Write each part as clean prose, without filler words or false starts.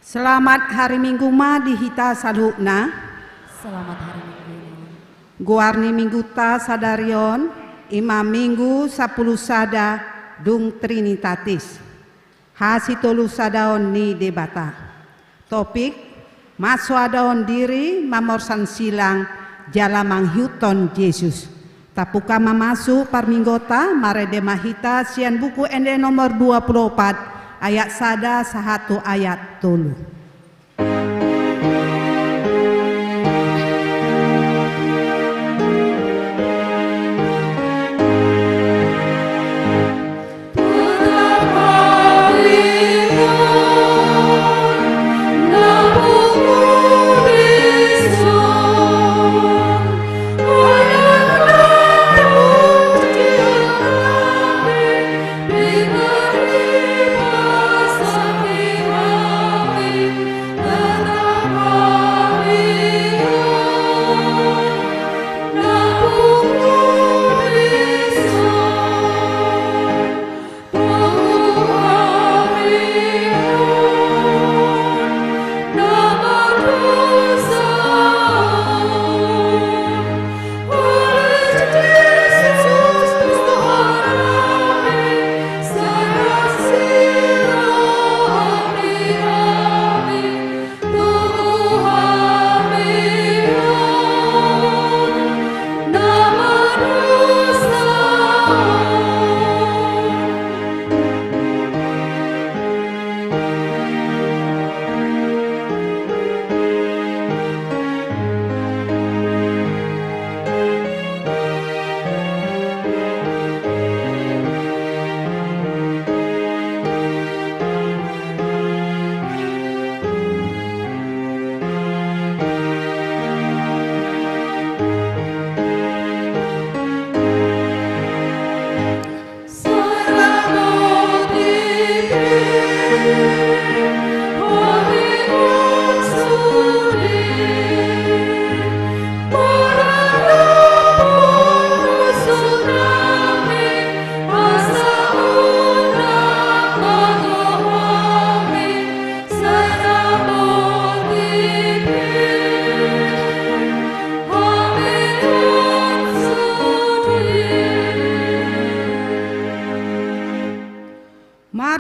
Selamat hari Minggu ma di hita salukna. Selamat hari Minggu. Guarni minggu ta sadarion, imam minggu 10 sada dung Trinitatis. Hasitolu sadaon ni debata. Topik, maswadaon diri mamorsan silang jalamang Huton Yesus. Tapuka mamasu parminggota marede mahita sian buku ende nomor 24 ayat sada sahatu ayat tolu.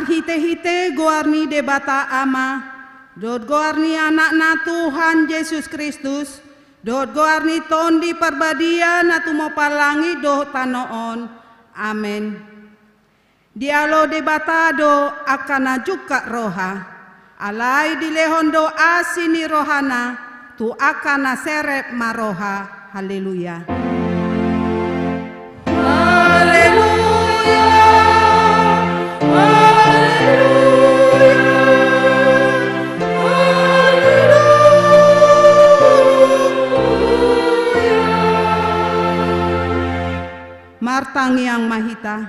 Hite-hite goarni debata ama, dot goarni anak-na Tuhan Yesus Kristus, dot goarni tondi perbadia natu mo palangi do tanoon. Amen. Dialo debata do akana juga roha, alai dilehon do asini rohana, tu akana serep maroha. Haleluya. Martang yang mahita,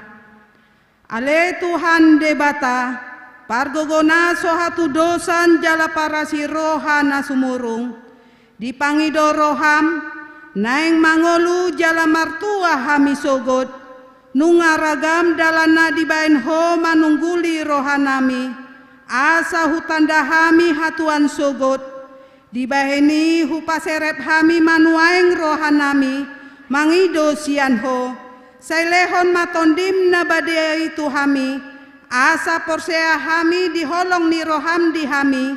ale Tuhan debata, pargogona sohatu dosan jala parasi rohana sumurung, dipangido roham, naeng mangolu jala martua hami sogot, nungaragam dalana dibain ho manungguli rohanami, asa hutanda hami hatuan sogot, dibaheni hupaseret hami manuaeng rohanami, mangido sian ho, sailehon matondim na badia itu hami, asa porsea hami diholong ni roham di hami,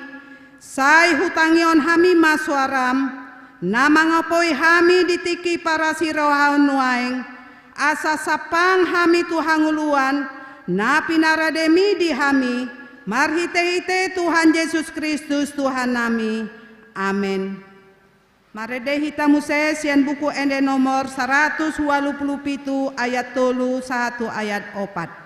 sai hutangion hami maswaram, na mangapoi hami ditiki para si rohan nuaeng, asa sapang hami tuhanguluan, na pinarademi di hami, marhite-hite Tuhan Yesus Kristus Tuhan nami. Amen. Marede hita Muses yang buku ende nomor 187 ayat tolu 1 ayat 4.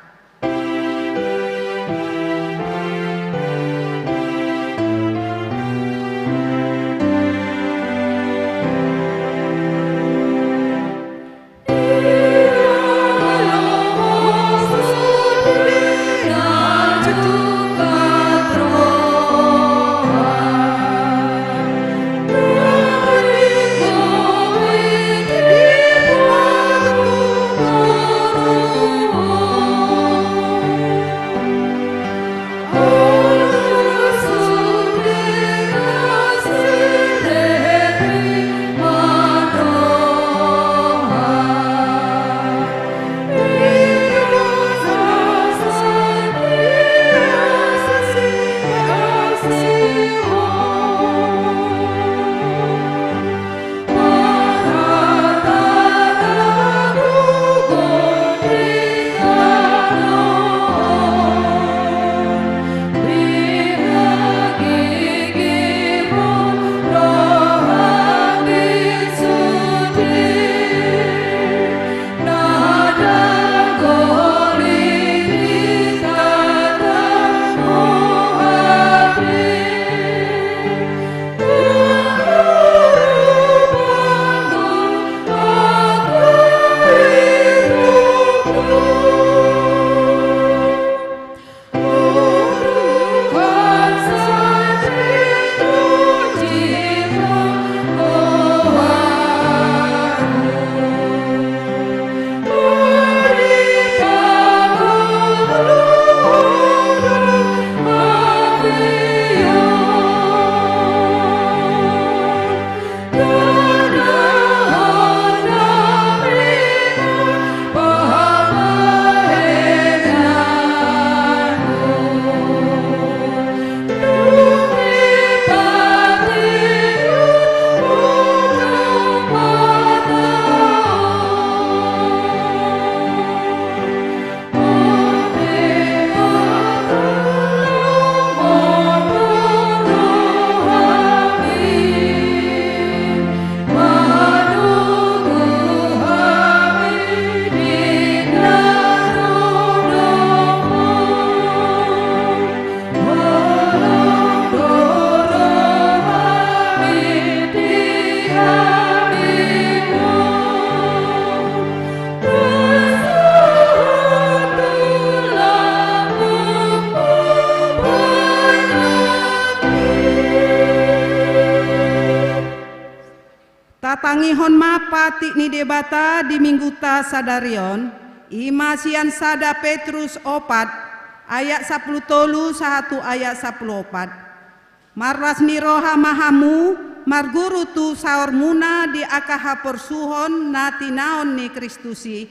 Tatangihon mapa tikni debata di minggu ta sadarion imasian sada Petrus 4 ayat 10 tolu 1 ayat 14 marras niroha mahamu marguru tu saor muna di akaha persuhon nati naon ni Kristusi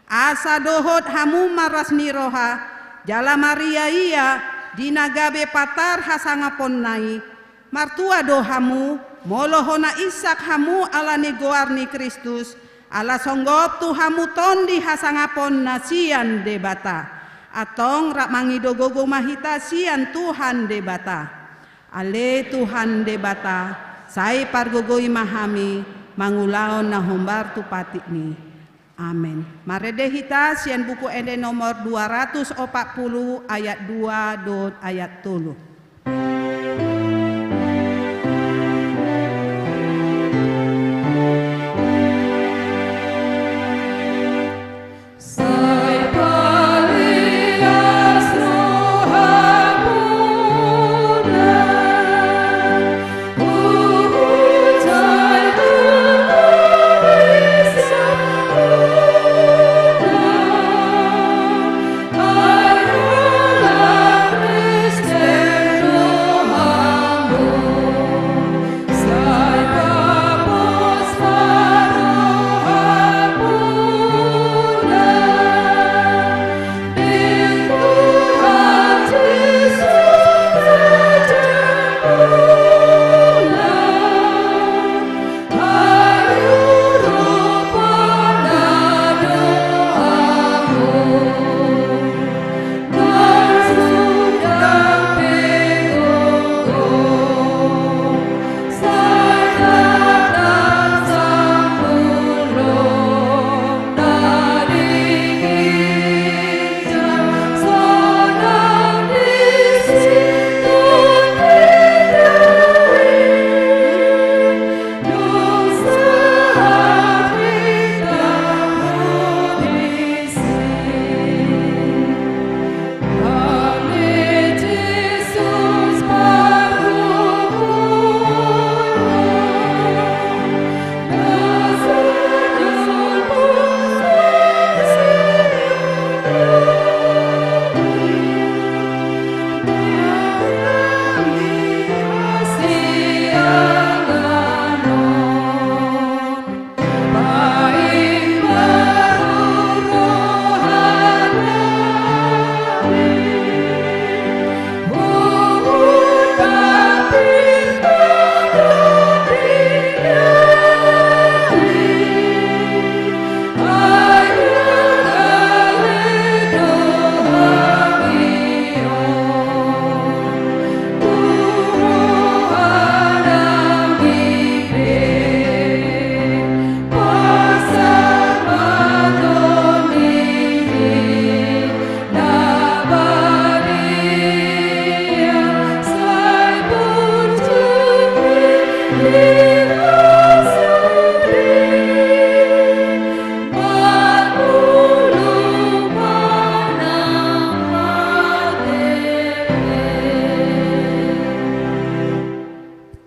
asa dohot hamu marras niroha jala Maria iya dinagabe patar hasangapon nai martua dohamu molohona Isak hamu ala ni goarni Kristus ala songgop tu hamu tondi hasangapon nasian debata atong rak mangido gogo mahita sian Tuhan debata ale Tuhan debata sai pargogoi mahami mangulaon na hombar tu patikni amin. Marede hita sian buku ende nomor 240 ayat 2 dot ayat 3. Stay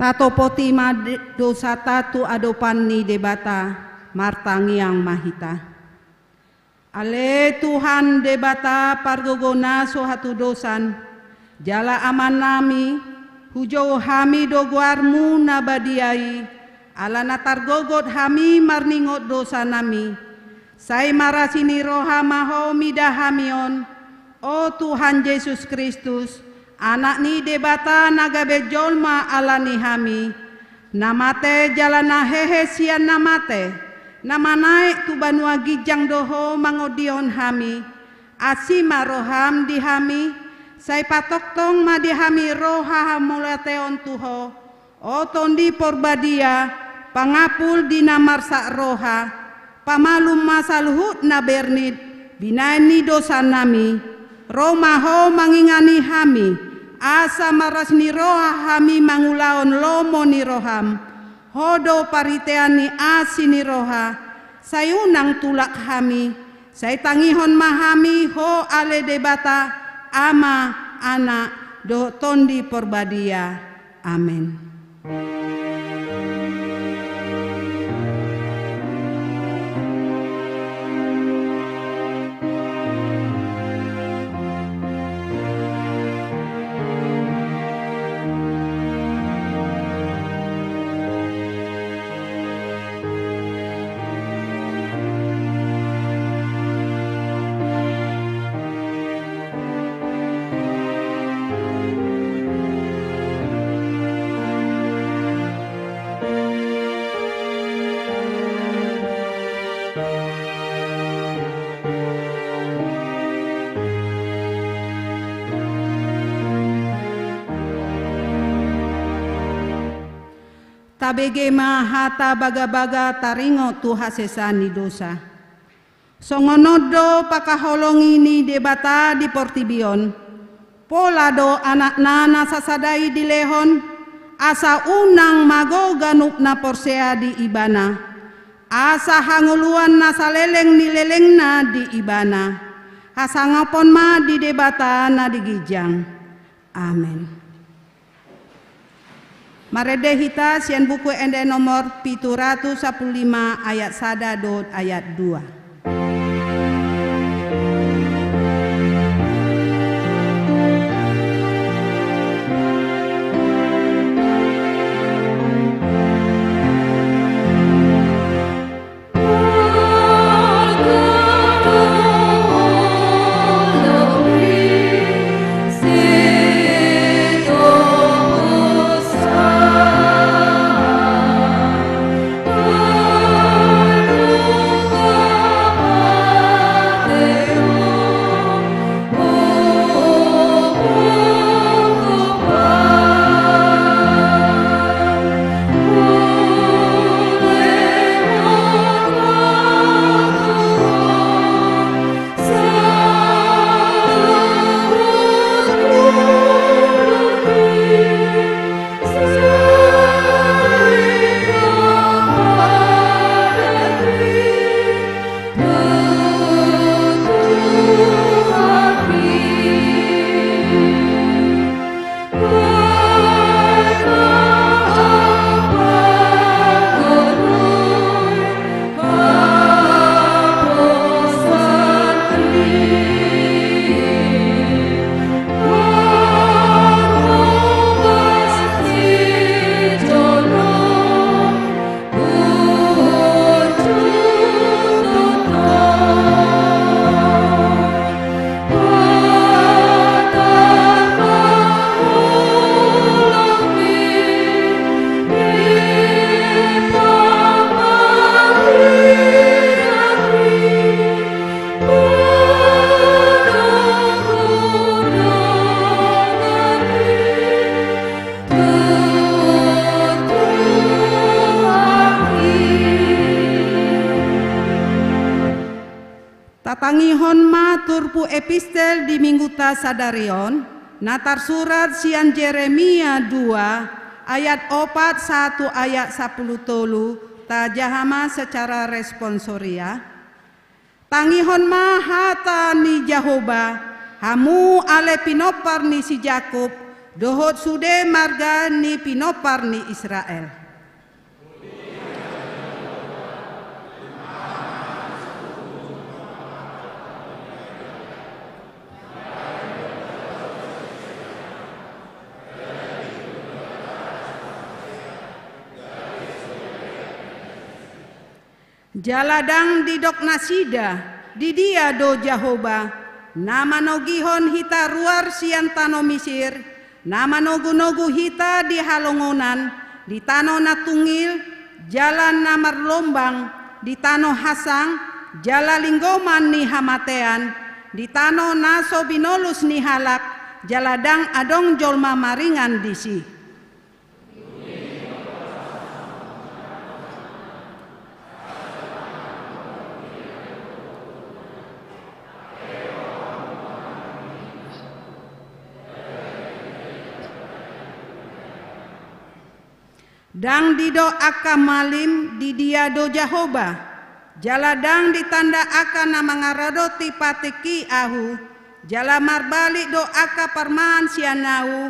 Patopoti ma dosa tatu adopan ni debata martangiang mahita. Ale Tuhan debata pargogona so hatu dosan jala aman nami hujau hami doguarmu nabadiai alana targogot hami marningot dosa nami. Sai marasini roha maho midahamion o Tuhan Yesus Kristus anak ni debata nagabe jolma alani hami namate jalana hehe sian namate namanae tu banua gijang doho mangodion hami asima roham di hami sai patoktong ma di hami roha hamulateon tuho o tondi porbadia pangapul dina marsa roha pamalum masaluhut na bernit binaini dosa nami Roma ho mangingani hami asa maras ni roha hami mangulaon lomo ni roham hodo pariteani asi ni roha sayunang tulak hami say tangihon mahami ho ale debata ama anak do tondi porbadia amin. Tabege mahata baga-baga taringo tu hasesani dosa. Songonodo pakaholongi ni debata di portibion. Polado anak nana sasadai di lehon. Asa unang mago ganuk na porsea di ibana. Asa hanguluan na saleleng ni leleng na di ibana. Asa ngapon ma di debata na di gijang. Amin. Marede hita sian buku ende nomor 715 ayat 1 dot ayat 2. Tatangihon matur pu epistel di minggu sadarion natar surat sian Jeremia 2 ayat 4 1 ayat 10 tolu tajahama secara responsoria. Tangihon mahata ni Jahoba hamu ale pinopar ni si Jakub dohot sude marga ni pinopar ni Israel. Jaladang didok nasida di dia do Jahoba, nama nogihon hita ruar sian tano Misir, nama nogu-nogu hita di halongonan, di tano natungil, jalan namar lombang, di tano hasang, jala linggoman ni hamatean, di tano naso binolus ni halak, jaladang adong jolma maringan disi. Dang dido aka malim di dia do Jahoba, jaladang ditanda aka nama ngarado tipateki ahu, jala marbalik do aka parmaan sianau,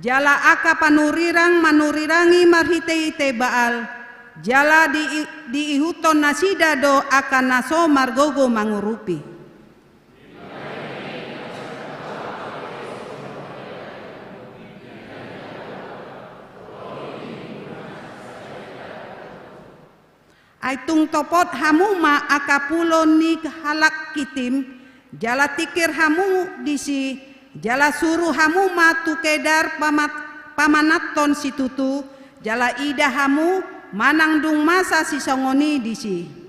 jala aka panurirang manurirangi marhite-hite baal, jala di ihuton nasida do aka naso margogo mangurupi. Aitung topot hamuma akapulo ni halak kitim, jala tikir hamu disi, jala suruh hamuma tukedar pamanaton situtu, jala ida hamu manang dung masa si songoni disi.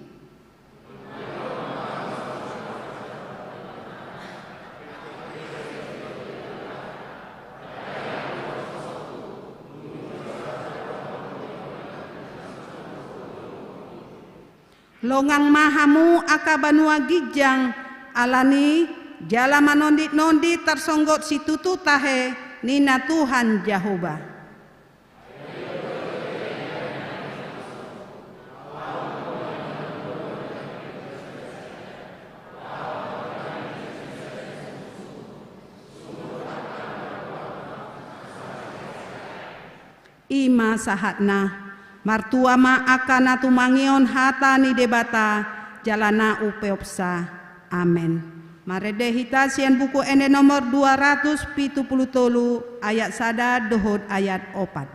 Longang mahamu aka banua gijang alani jala manondit-nondit tersonggot si tutu tahe nina Tuhan Jahoba. Ima sahatna martua ma akana tumangion hata ni debata jalana upeopsa. Amen. Marede hita sian buku ende nomor 273 ayat sada dohod ayat 4.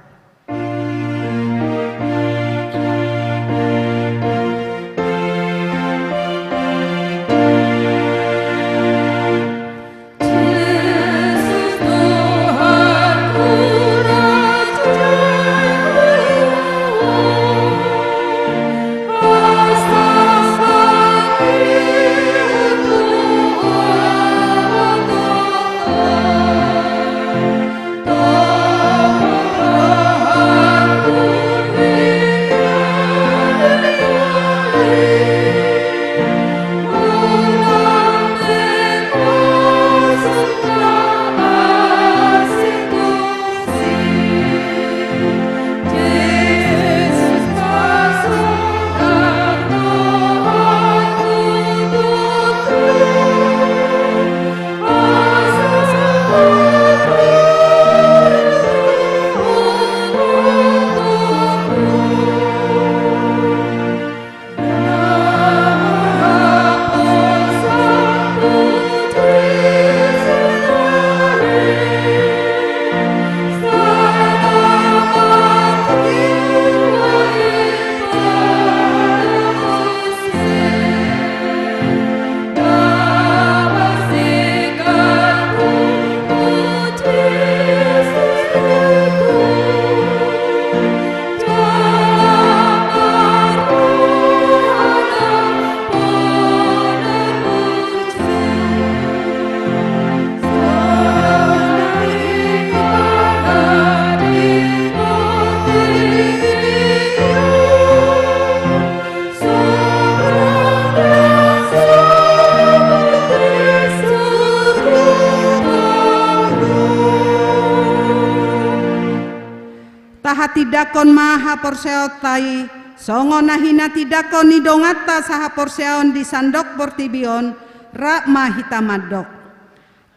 Tidakon maha porseotai songo nahina tidakon ni dongata saha porseon di sandok portibion rak mahita madok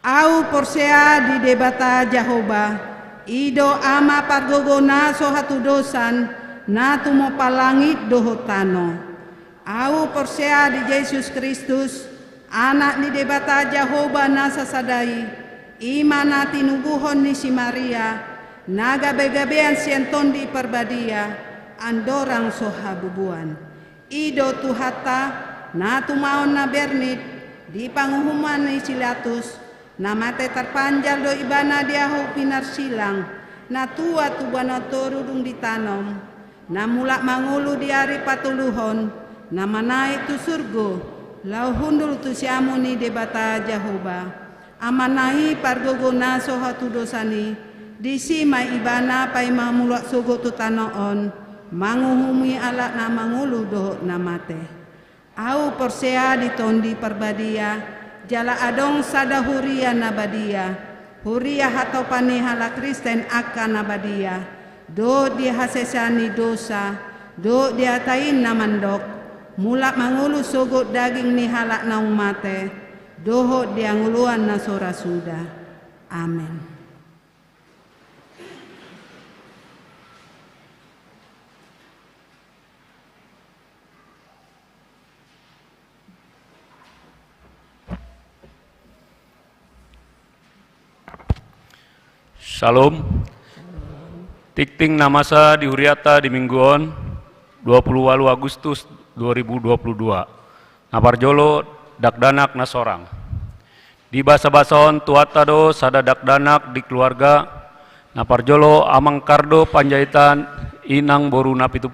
au porsea di debata Jahoba Ido ama pargogona sohatu dosan na tumo palangit dohotano. Au persea di Yesus Kristus, anak ni debata Jehovah nasa sadai, imana tinubuhon ni si Maria, nagabe-gabean sienton di perbadia, andorang sohabubuan. Ido tuhata na tumaon na bernit, di panguhuman ni silatus, na mate terpanjal do ibana diahu pinar silang, na tua tubana torudung ditanom, na mulak mangulu di hari patuluhon, na manai tu surgo, lau hundul tu siamuni debata Jehovah, amanai pargogona sohatu dosani, disi mai ibana pai mamulak sogo tu tanoon, manguhumi alak na mangulu do na mate. Au persea ditondi perbadia, jala adong sada huria nabadia, huria hatau pani hala Kristen akan nabadia, do dihasesani dosa, do diatain namandok, mulak mangulu sogot daging ni halak naung mate, doho dianguluan na sora sudah. Amin. Salam. Tikting namasa di Huriata di Mingguon 28 Agustus 2022. Naparjolo dakdanak na sorang. Di basa-basaon tuatado sada dakdanak di keluarga. Naparjolo amang kardo panjaitan inang boru na 70.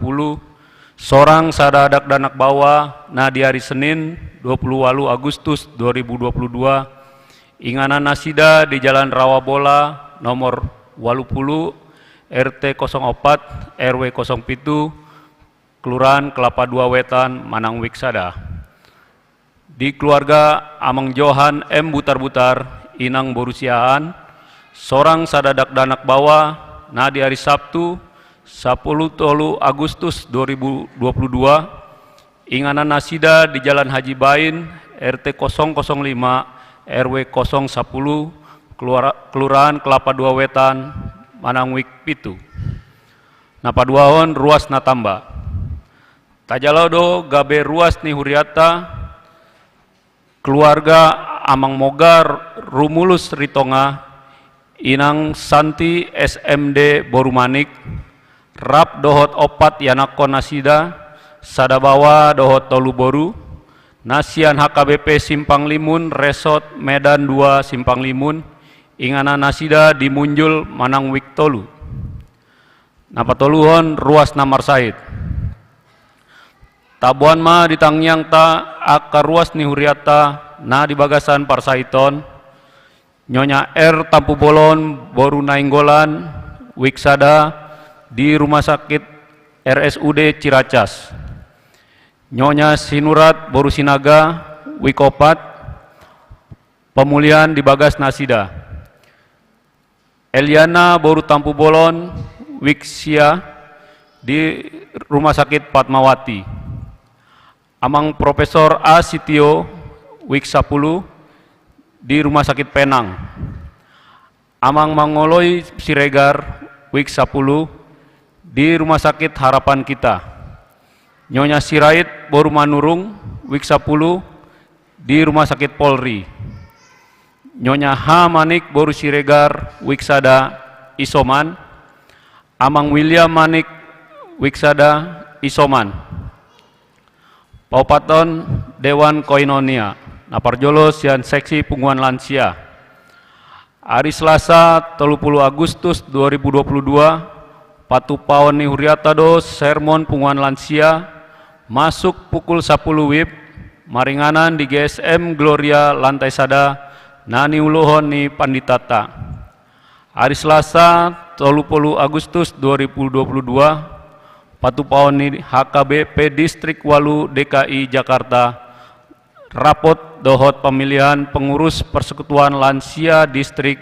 Sorang sada dakdanak bawa na di hari Senin 28 Agustus 2022. Inganan nasida di Jalan Rawabola nomor 80 RT 04 RW 07 Kelurahan Kelapa II Wetan Manang Wiksada. Di keluarga amang Johan M Butar-Butar inang borusiaan sorang sadadak danak bawa na di hari Sabtu 10 Agustus 2022 inganan nasida di Jalan Haji Bain RT 005 RW 010 Kelurahan Kelapa II Wetan Manangwik Pitu. Napaduahon ruas natamba. Tajalado gabe ruas ni Huriata keluarga amang mogar rumulus ritonga inang Santi SMD Borumanik rap dohot opat yanakon nasida sadabawa dohot tolu boru nasian HKBP Simpang Limun Resort Medan 2 Simpang Limun ingana nasida di Munjul Manangwik tolu. Napatoluhon ruas Namar Said. Tabuan ma ditangyang ta akar ruas ni Huriata na di Bagasan Parsaiton. Nyonya R Tampu Bolon Boru Nainggolan Wiksada di Rumah Sakit RSUD Ciracas. Nyonya Sinurat Boru Sinaga Wikopat pemulihan di Bagas Nasida. Eliana Boru Tampu Bolon Wiksia di Rumah Sakit Fatmawati. Amang Profesor A Sitio Wik 10 di Rumah Sakit Penang. Amang Mangoloi Siregar Wik 10 di Rumah Sakit Harapan Kita. Nyonya Sirait Boru Manurung Wik 10 di Rumah Sakit Polri. Nyonya H Manik Boru Siregar Wiksada Isoman. Amang William Manik Wiksada Isoman. Paupaton Dewan Koinonia Naparjolo sian seksi punguan lansia. Hari Selasa 30 Agustus 2022 Patu Paon ni Huriatado sermon punguan lansia masuk pukul 10 WIB maringanan di GSM Gloria Lantai Sada nani uluhon ni Panditata. Hari Selasa 30 Agustus 2022 Patu Paon ni HKBP Distrik Walu DKI Jakarta rapot dohot pemilihan pengurus Persekutuan Lansia Distrik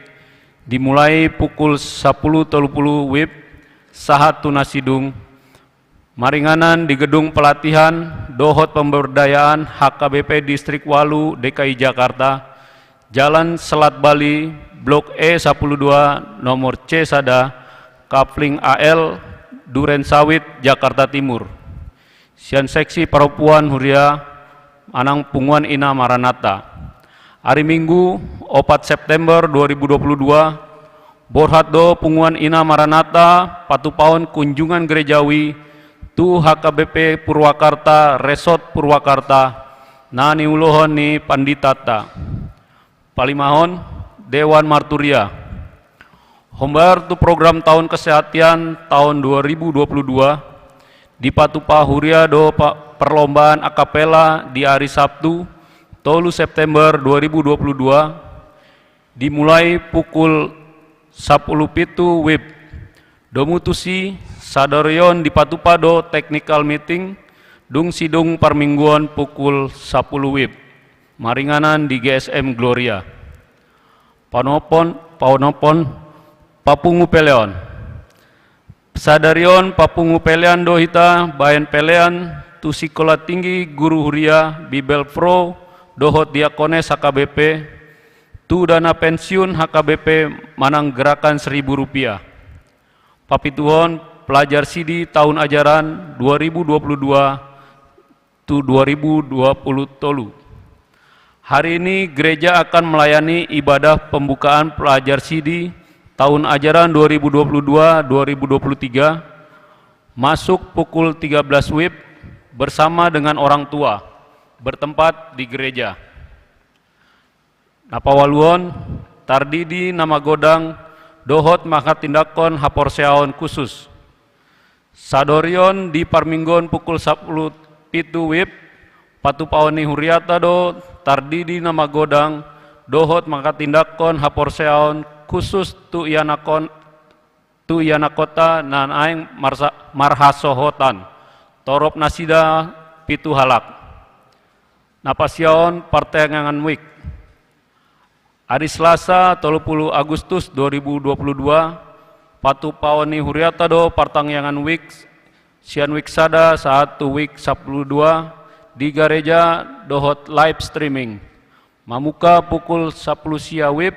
dimulai pukul 10.30 WIB sahat tunasidung maringanan di gedung pelatihan dohot pemberdayaan HKBP Distrik Walu DKI Jakarta Jalan Selat Bali Blok E12 nomor C Sada, Kapling AL, Duren Sawit, Jakarta Timur. Sian seksi perempuan Huria, Anang Punguan Ina Maranata. Hari Minggu 4 September 2022, Borhat do Punguan Ina Maranata, Patupaon kunjungan gerejawi, tu HKBP Purwakarta, Resort Purwakarta, nani ulohon ni Panditata. Palimahon, Dewan Marturia. Hombar tu program tahun kesehatan tahun 2022, di Patupa Huria do perlombaan akapela di hari Sabtu, 3 September 2022, dimulai pukul 10.00 WIB. Domutusi sadorion di Patupa do technical meeting, dung sidung parmingguan pukul 10 WIB. Maringanan di GSM Gloria. Panopon Papungu Peleon. Sadarion Papungu Pelean dohita bayan pelean tu Sekolah Tinggi Guru Huria Bibel Pro dohot Diakones HKBP tu dana pensiun HKBP manang gerakan Rp1.000. Papituhon pelajar sidi tahun ajaran 2022 tu 2020 tolu. Hari ini gereja akan melayani ibadah pembukaan pelajar sidi tahun ajaran 2022-2023 masuk pukul 13 WIB bersama dengan orang tua bertempat di gereja. Napawaluon tardidi nama godang dohot maka tindakon haporseaon khusus. Sadorion di parminggon pukul 10.00 WIB Patupaoni Huriata do tardidi nama godang dohot maka tindakon haporseaon khusus tu ianakota nan aing marhasohotan torop nasida pitu halak. Napasion pertengahan week. Hari Selasa 30 Agustus 2022 Patupaoni Huriata do partangyangan week sian week sada saat week 12 di gereja dohot live streaming. Mamuka pukul 10 sia WIB.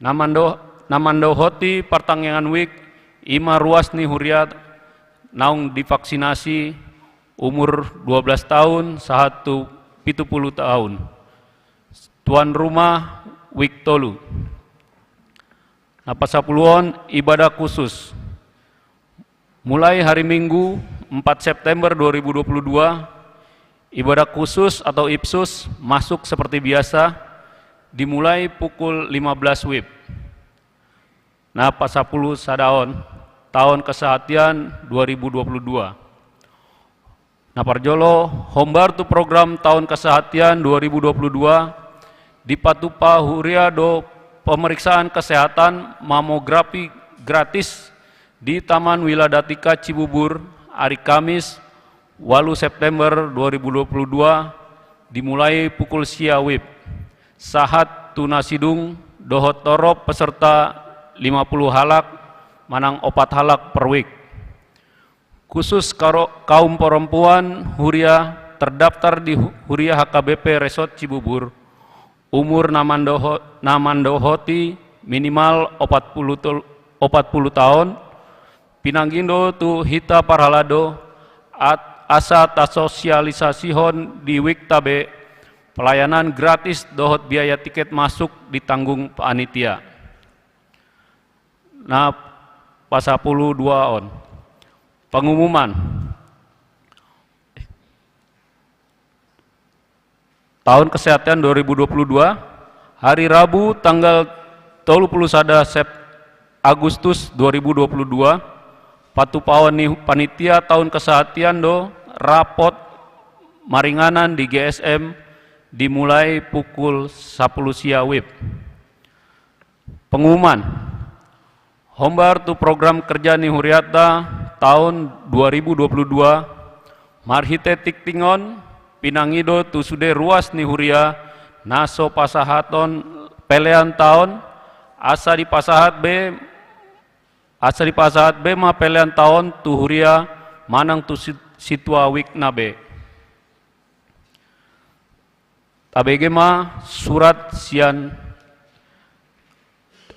Namando hoti partangyangan week ima ruas ni Huriat naung divaksinasi umur 12 tahun sahatu 70 tahun. Tuan rumah week tolu. Napasapuluon ibadah khusus. Mulai hari Minggu 4 September 2022, ibadah khusus atau IPSUS masuk seperti biasa, dimulai pukul 15 WIB. Napasapulu sadaon, tahun kesehatan 2022. Naparjolo, hombar tu program tahun kesehatan 2022 di Patupa Huria do pemeriksaan kesehatan mamografi gratis di Taman Wiladatika Cibubur hari Kamis 8 September 2022 dimulai pukul sia WIB. Sahat tunasidung dohot torop peserta 50 halak manang 4 halak per week. Khusus kaum perempuan Huria terdaftar di Huria HKBP Resort Cibubur, umur namandohoti minimal 40 tahun, pinanggindo tu hita parhalado asa tasosialisasihon di Wiktabe, pelayanan gratis dohot biaya tiket masuk ditanggung panitia. Nah, pasapulu 2 on. Pengumuman. Tahun kesehatan 2022, hari Rabu tanggal 31 Agustus 2022, Patupaoni panitia tahun kesehatan do rapot maringanan di GSM dimulai pukul 10 sia WIB. Pengumuman. Hombar tu program kerja ni Huriata tahun 2022 marhite tiktingon pinangido tu sude ruas ni Huria naso pasahaton pelean tahun asa di pasahat B ma pelean tahun tu Huria manang tu situa wikna B. Tabege ma surat sian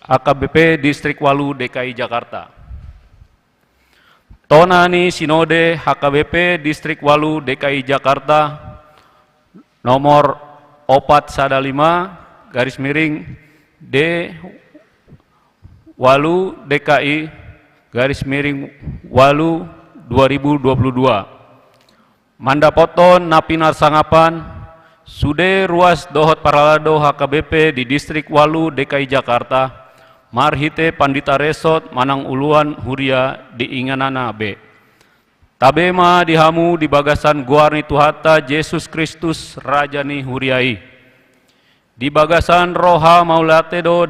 HKBP Distrik Walu DKI Jakarta. Tonani Sinode HKBP Distrik Walu DKI Jakarta nomor 415 garis miring D Walu DKI garis miring Walu 2022. Mandapoton Napinar Sangapan Sude Ruas Dohot Paralado HKBP di Distrik Walu DKI Jakarta Marhite Pandita Resot Manang Uluan Huria di Inganana B. Tabema dihamu di bagasan Guarni Tuhata Yesus Kristus Rajani Huriai. Di bagasan Roha Maulatedo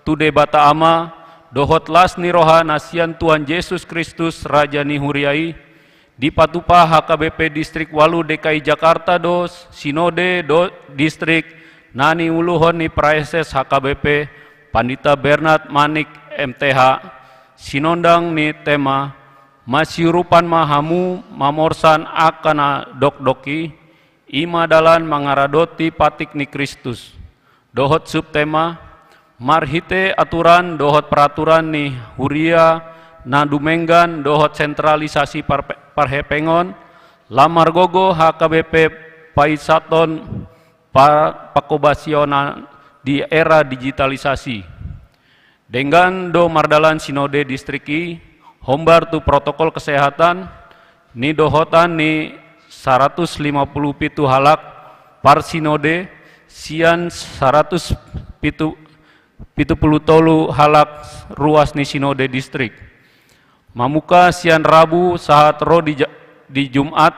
tu debata ama dohot lasni roha nasian Tuhan Yesus Kristus Rajani Huriai. Di Patupa HKBP Distrik Walu DKI Jakarta dos Sinode do Distrik Nani Uluhon ni Praeses HKBP Pandita Bernard Manik MTH sinondang ni tema Masyurupan Mahamu Mamorsan Akana Dokdoki Ima Dalan Mangaradoti Patik ni Kristus. Dohot subtema Marhite aturan dohot peraturan ni Huria Nadumenggan dohot sentralisasi parhepengon Lamar Gogo HKBP Paisaton Pakobasionan di era digitalisasi. Dengan do mardalan Sinode Distriki, hombar tu protokol kesehatan, ni dohotan ni 150 pitu halak par Sinode, sian 100 pitu puluh tolu halak ruas ni Sinode Distrik. Mamuka sian Rabu saat ro di Jumat,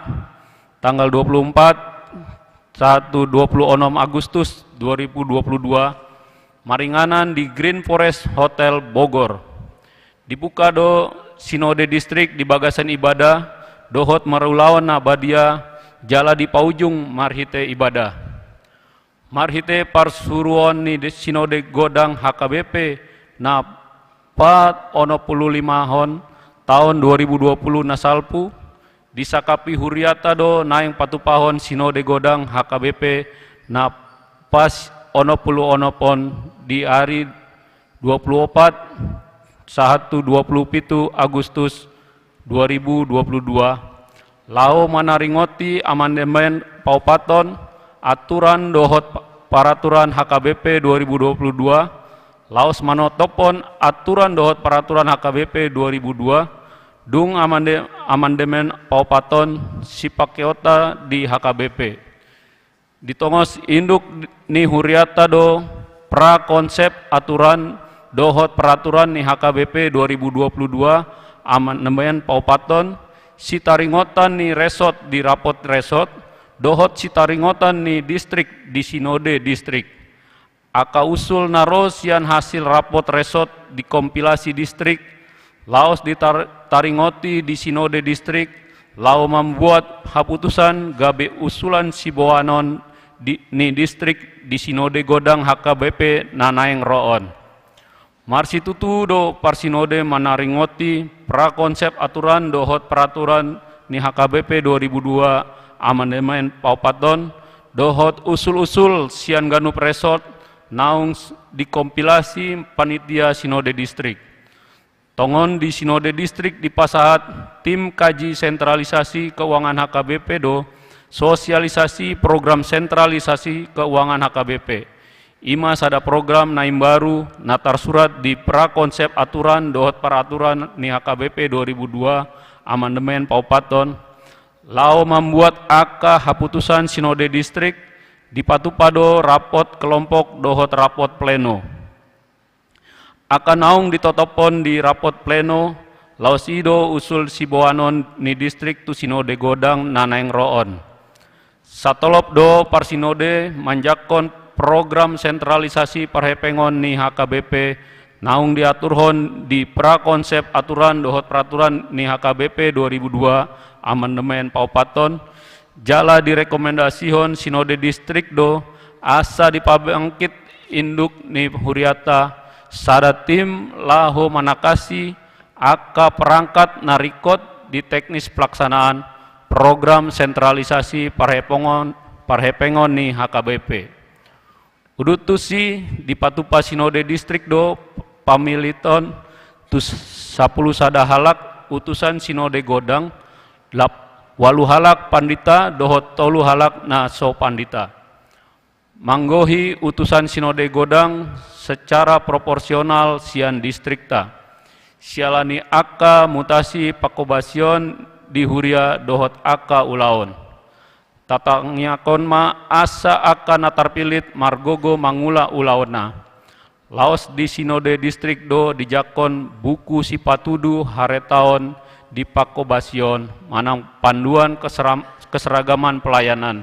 tanggal 24 26 Agustus 2022 maringanan di Green Forest Hotel Bogor. Dibuka do Sinode Distrik di bagasan ibadah dohot marulawan nabadia jala di paujung marhite ibadah. Marhite parsuruan ni Sinode Godang HKBP na 45 hon tahun 2020 nasalpu disakapi Huriata do naing patupahon Sinode Godang HKBP na pas onopulu onopon di hari 24 27 Agustus 2022 lao manaringoti amandemen paupaton aturan dohot peraturan HKBP 2022 laos manotopon aturan dohot peraturan HKBP 2002 dung amandemen paupaton sipakeota di HKBP. Ditongos induk ni Huriata do pra konsep aturan dohot peraturan ni HKBP 2022 amandemen paupaton sitaringotan ni resot di rapot resot dohot sitaringotan ni distrik di Sinode Distrik. Aka usul narosian hasil rapot resot di kompilasi distrik laos ditaringoti di Sinode Distrik, lao membuat haputusan gabe usulan siboanon ni distrik di Sinode Godang HKBP nanaeng roon. Marsi tutu do parsinode manaringoti pra konsep aturan dohot peraturan ni HKBP 2002 amandemen paupaton dohot usul-usul sian ganup resort naung dikompilasi panitia Sinode Distrik. Tongon di Sinode Distrik di Pasahat, tim kaji sentralisasi keuangan HKBP do sosialisasi program sentralisasi keuangan HKBP. Ima sada program naim baru natar surat di pra konsep aturan dohot peraturan ni HKBP 2002 amandemen paupaton lao membuat aka haputusan Sinode Distrik di patupado rapot kelompok dohot rapot pleno. Akan naung ditotopon di rapot pleno lausido usul siboanon ni distrik tu Sinode Godang nanaeng roon. Satolop do parsinode manjakon program sentralisasi parhepengon ni HKBP naung diaturhon di pra konsep aturan dohot peraturan ni HKBP 2002 amandemen paupaton jala direkomendasihon Sinode Distrik do asa dipabangkit induk ni Huriata sada tim lahu manakasi aka perangkat narikot di teknis pelaksanaan program sentralisasi parhepengon ni HKBP. Udutusi di Patupa Sinode Distrik do pamiliton tus 10 sadahalak utusan Sinode Godang 8 halak pandita dohot 3 halak naso pandita. Manggohi utusan Sinode Godang secara proporsional sian distrikta. Sialani aka mutasi pakobasion di huria dohot aka ulaon. Tatangnya konma asa aka natarpilit margogo mangula ulaona. Laos di Sinode Distrik do dijakon buku sipatudu haretaon di pakobasion manang panduan keseragaman pelayanan.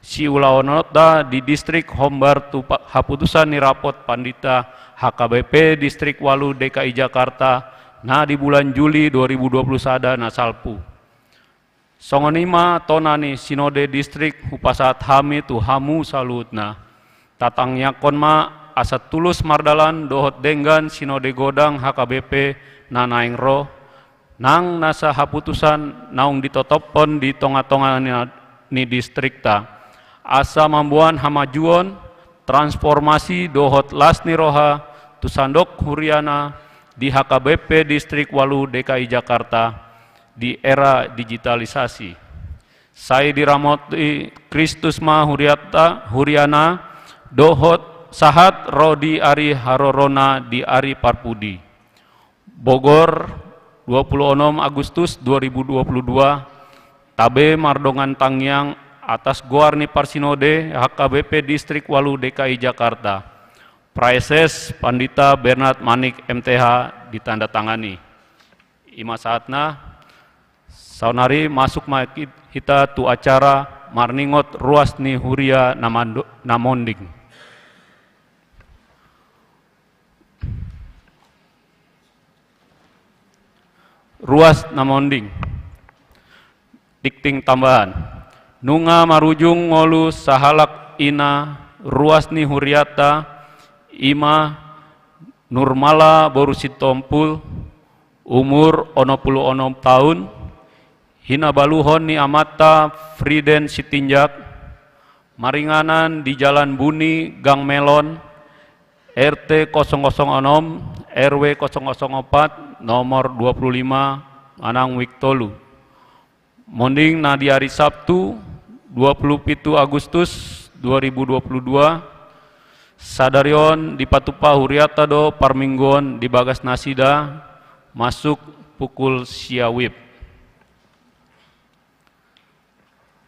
Si ulaonota di distrik Hombar tu haputusan ni rapot pandita HKBP Distrik Walu DKI Jakarta na di bulan Juli 2021 na salpu. Songonima tonani Sinode Distrik Hupasat Hami tu hamu salutna. Tatangnya konma asat tulus mardalan dohot denggan Sinode Godang HKBP nanaing roh nang nasa haputusan naung ditotopon di tonga-tonga ni distrikta asa mambuan hamajuon transformasi dohot lasni roha tusandok huriana di HKBP Distrik Walu DKI Jakarta di era digitalisasi. Saya diramoti Kristus ma huriana dohot sahat Rodi Ari Harorona di Ari Parpudi. Bogor 26 Agustus 2022 Tabe Mardongan Tangyang atas Goarni Parsinode HKBP Distrik Walu DKI Jakarta. Praeses Pandita Bernard Manik MTH ditandatangani. Ima saatna saunari masuk kita tu acara marningot ruas ni huria namonding. Ruas namonding. Dikting tambahan. Nunga marujung ngolu sahalak ina ruas ni huriata ima Nurmala Borusitompul umur 26 tahun hina baluhon ni amata Friden Sitinjak maringanan di Jalan Buni Gang Melon RT 006 RW 004 nomor 25 Manang Wiktolu. Monding na di hari Sabtu 27 Agustus 2022 sadarion di Patupa Huriata do Parminggon di Bagas Nasida masuk pukul siawib.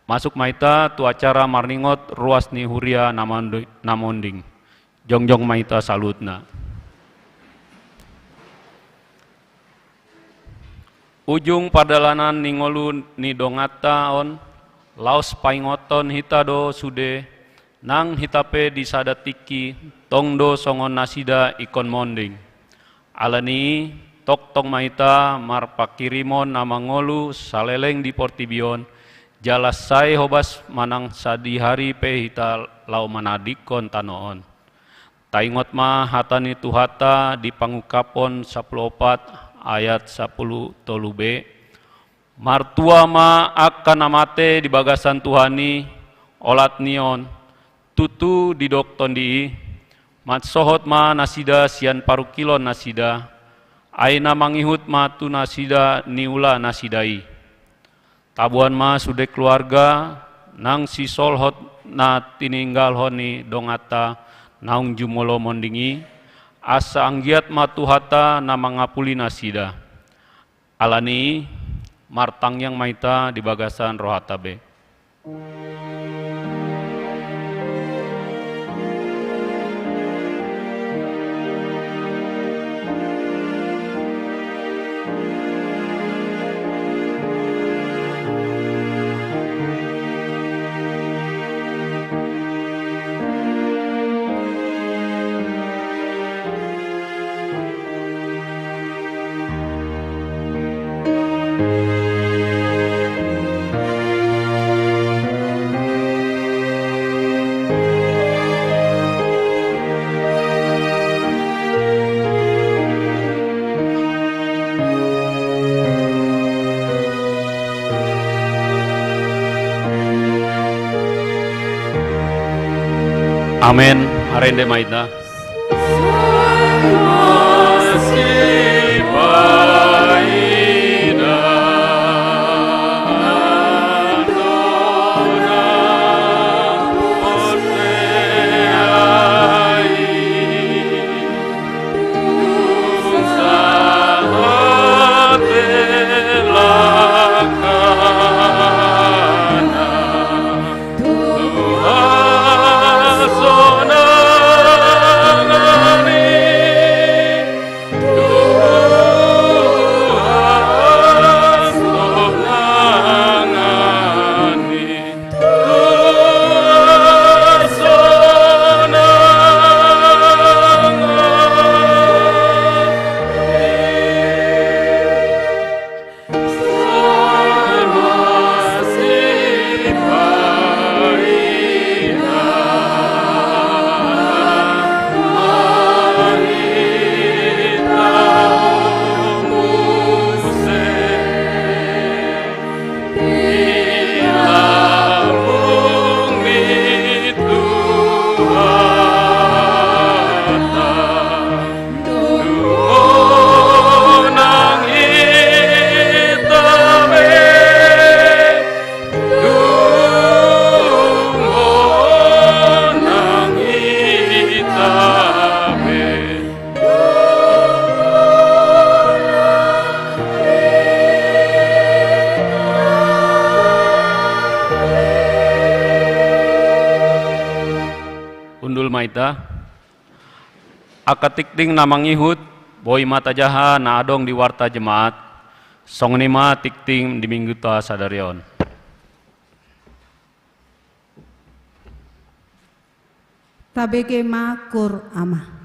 Masuk maita tu acara marningot ruas ni huria namonding. Jongjong maita salutna. Ujung padalanan ningolu ni dongata on laos paingoton hitado sude nang hitape di sadatiki tongdo songon nasida ikon monding. Alani tok tong maita marpakirimon nama ngolu saleleng di Portibion jalas sai hobas manang sadi hari pe hita lau manadikon tanoon. Taingot ma hatani tuhata di pangukapon 14 ayat 10 tolube martua ma akan amate di bagasan Tuhani olat nion tutu di dokton di mat sohot ma nasida sian parukilon nasida aina mangihut ma tu nasida niula nasidai tabuan ma sude keluarga nang si solhot na tininggal honi dongata naung jumolo mondingi asa anggiat matuhata na mangapuli nasida. Alani martang yang maita di bagasan rohatabe. Amin. Arende maita. Undul maita akatikting namang ihut boy mata jaha na adong di warta jemaat song nima tikting di minggu ta sadarion. Tabeke ma kur ama.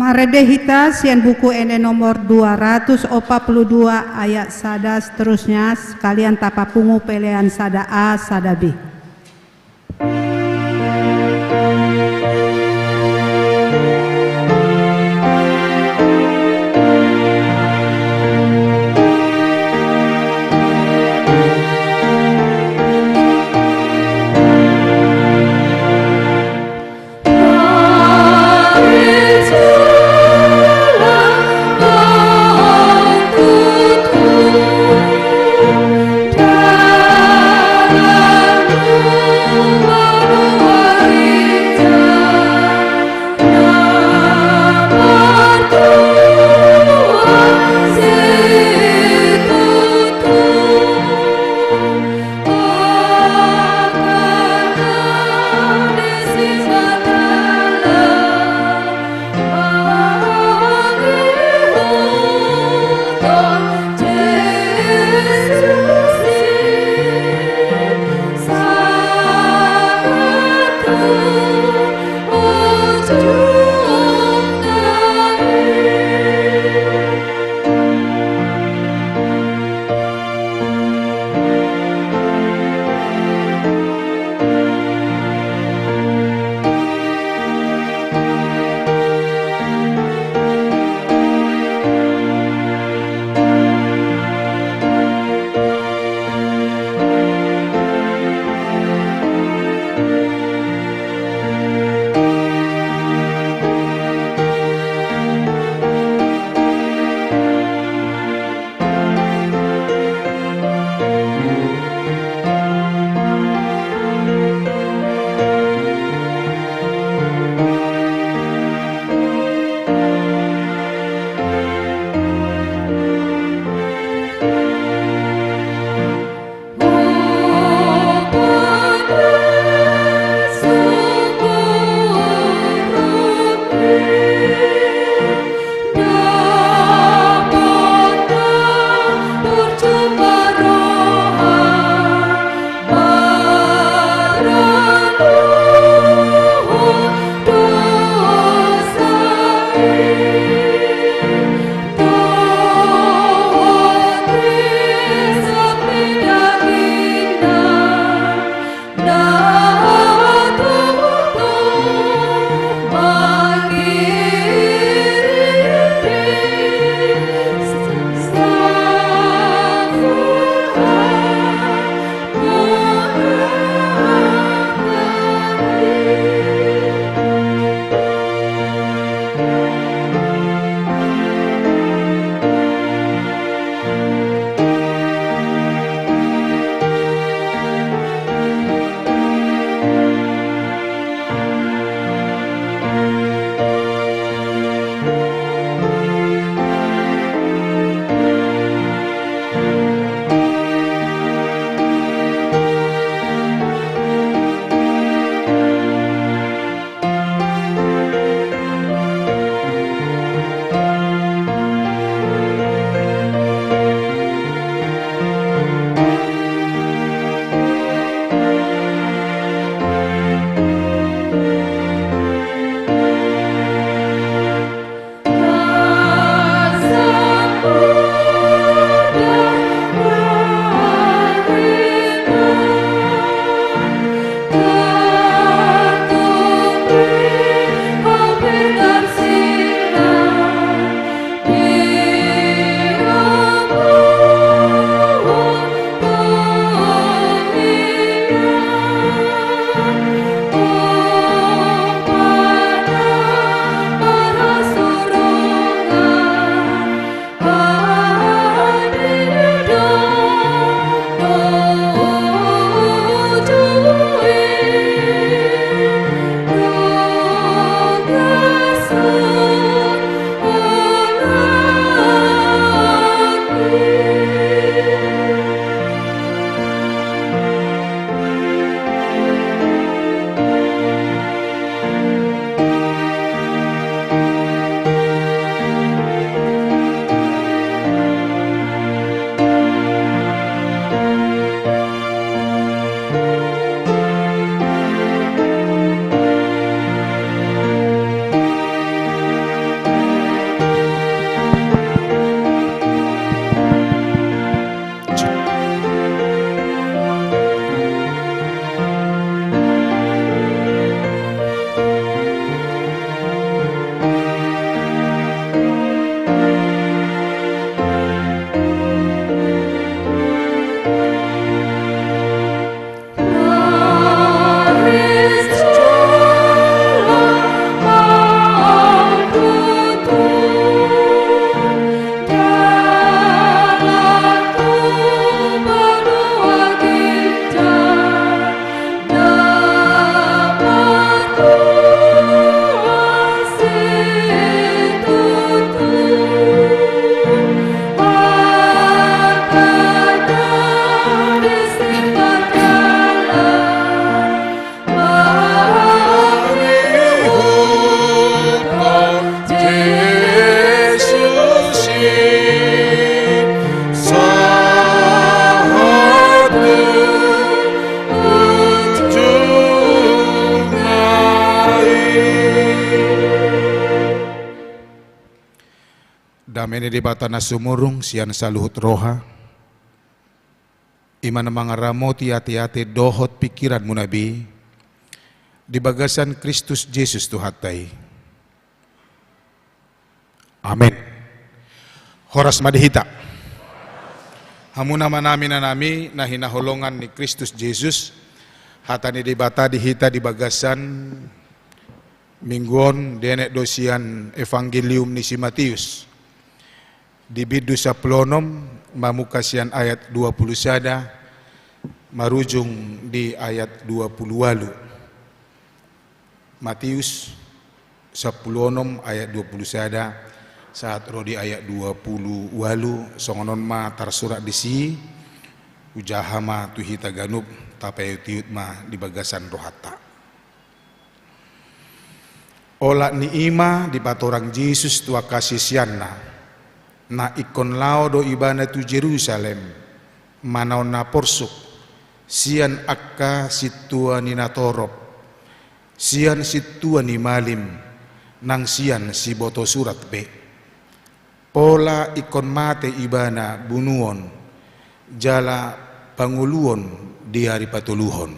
Marede hita sian buku ene nomor 242 ayat sada seterusnya sekalian tapapungu pelean sada A sada B. Dalam Damene di bata na sumurung siyan sa luhut roha. Iman mga ramoti ati-ati dohot pikiran mo nabi. Di bagasan Kristus Jesus tuhatay. Amen. Horas madihita. Hamuna namin na nami na hinahulungan ni Kristus Jesus. Hata ni di bata dihita di bagasan mingguon denek dosian evangelium ni si Matius. Di bidu sa plonom mamukasian ayat 20 sada marujung di ayat 28. Matius 10 ayat 20 sada saat roh di ayat 28 songonon ma tarsurat di si ujahama tuhita ganub tapay tiut ma di bagasan rohata. Ola ni ima di batorang Jesus tua kasisianna na ikon lao do ibana tu Jerusalem manaw na porsuk sian akka situa ni natorop sian situa ni malim nang sian si boto surat be pola ikon mate ibana bunuon jala panguluon di hari patuluhon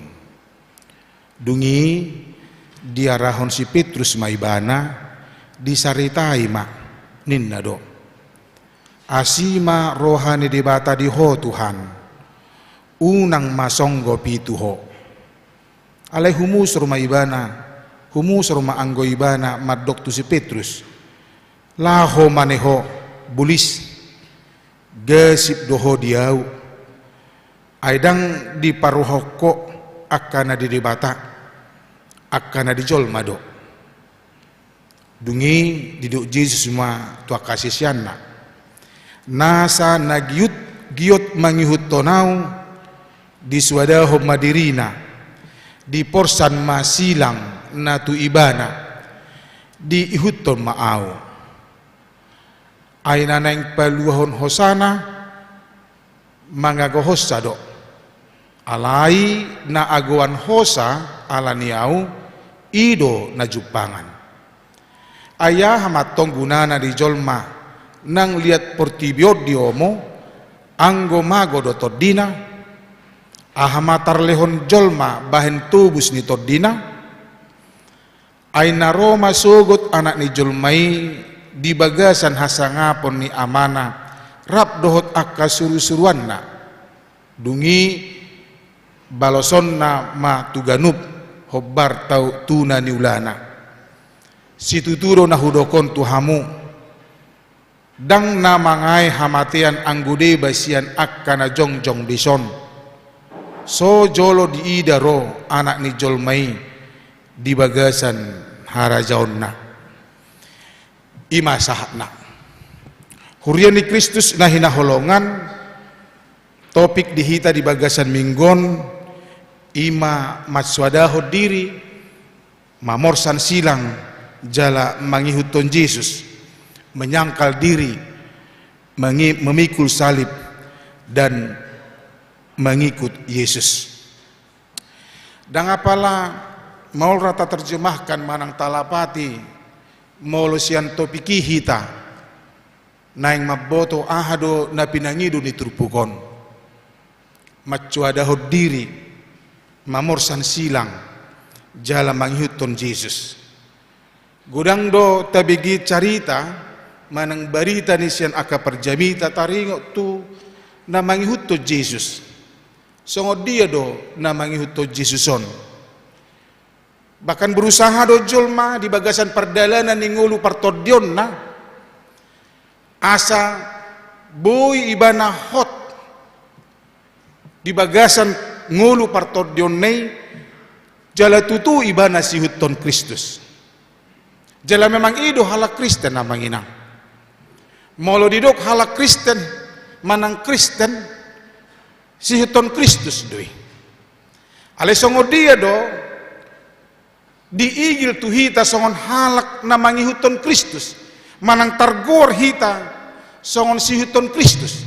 dungi diarahon si Petrus maibana disaritai ma ninna do asima rohani di bata di ho Tuhan unang masonggo pituho alai humus rumah ibana humus rumah anggo ibana madok tu si Petrus laho maneho bulis gesip doho diau aidang di paruhoko akana di bata akana di jolmado dungi diduk Jesus ma tua kasih sianna nasa nagyut giot mangihut tonau di swadaho madirina di porsan masilang na tu ibana di ihuton maaw ay nanang paluahon hosana mangagohosa do alai na aguan hosa ala niau ido na jupangan ayah hamatong gunana di jolma nang liat portibiod di omo anggo mago do todina ahamatar lehon jolma bahen tubus ni todina ay naroma sugot anak ni jolmai di bagasan hasangapon ni amana rap dohot akka suru-suruanna dungi balosonna ma tuganub hobbar tau tuna ni ulana situturo na hudokon tuhamu dang na mangai hamatian anggude basian akkana jongjong dison so jolo di idaro anak ni jolmai di bagasan harajaonna ima sahna hurian ni Kristus na hinaholongan topik dihita di bagasan minggon ima matswadaho diri mamorsan silang jala mangihuton Jesus menyangkal diri memikul salib dan mengikut Yesus. Dan apalah mau rata terjemahkan manang talapati molosian topiki hita naing maboto ahado na pinangido ni turpukon macuadaho diri mamorsan silang jala manghiton Jesus gudang do tabigi carita manang barita ni siyan aka perjamita taringo tu na manghihuto Jesus songod dia do na manghihuto Jesuson bahkan berusaha do jolma di bagasan perdalanan ni ngulu partodion na asa boy ibana hot di bagasan ngulu partodion nei jala tutu ibana si huton Kristus jala memang ido halak Kristen na manginang molo didok halak Kristen manang Kristen si huton Kristus doi ale songo dia do diigil tu hita songon halak na mangihuton Kristus manang targor hita songon si huton Kristus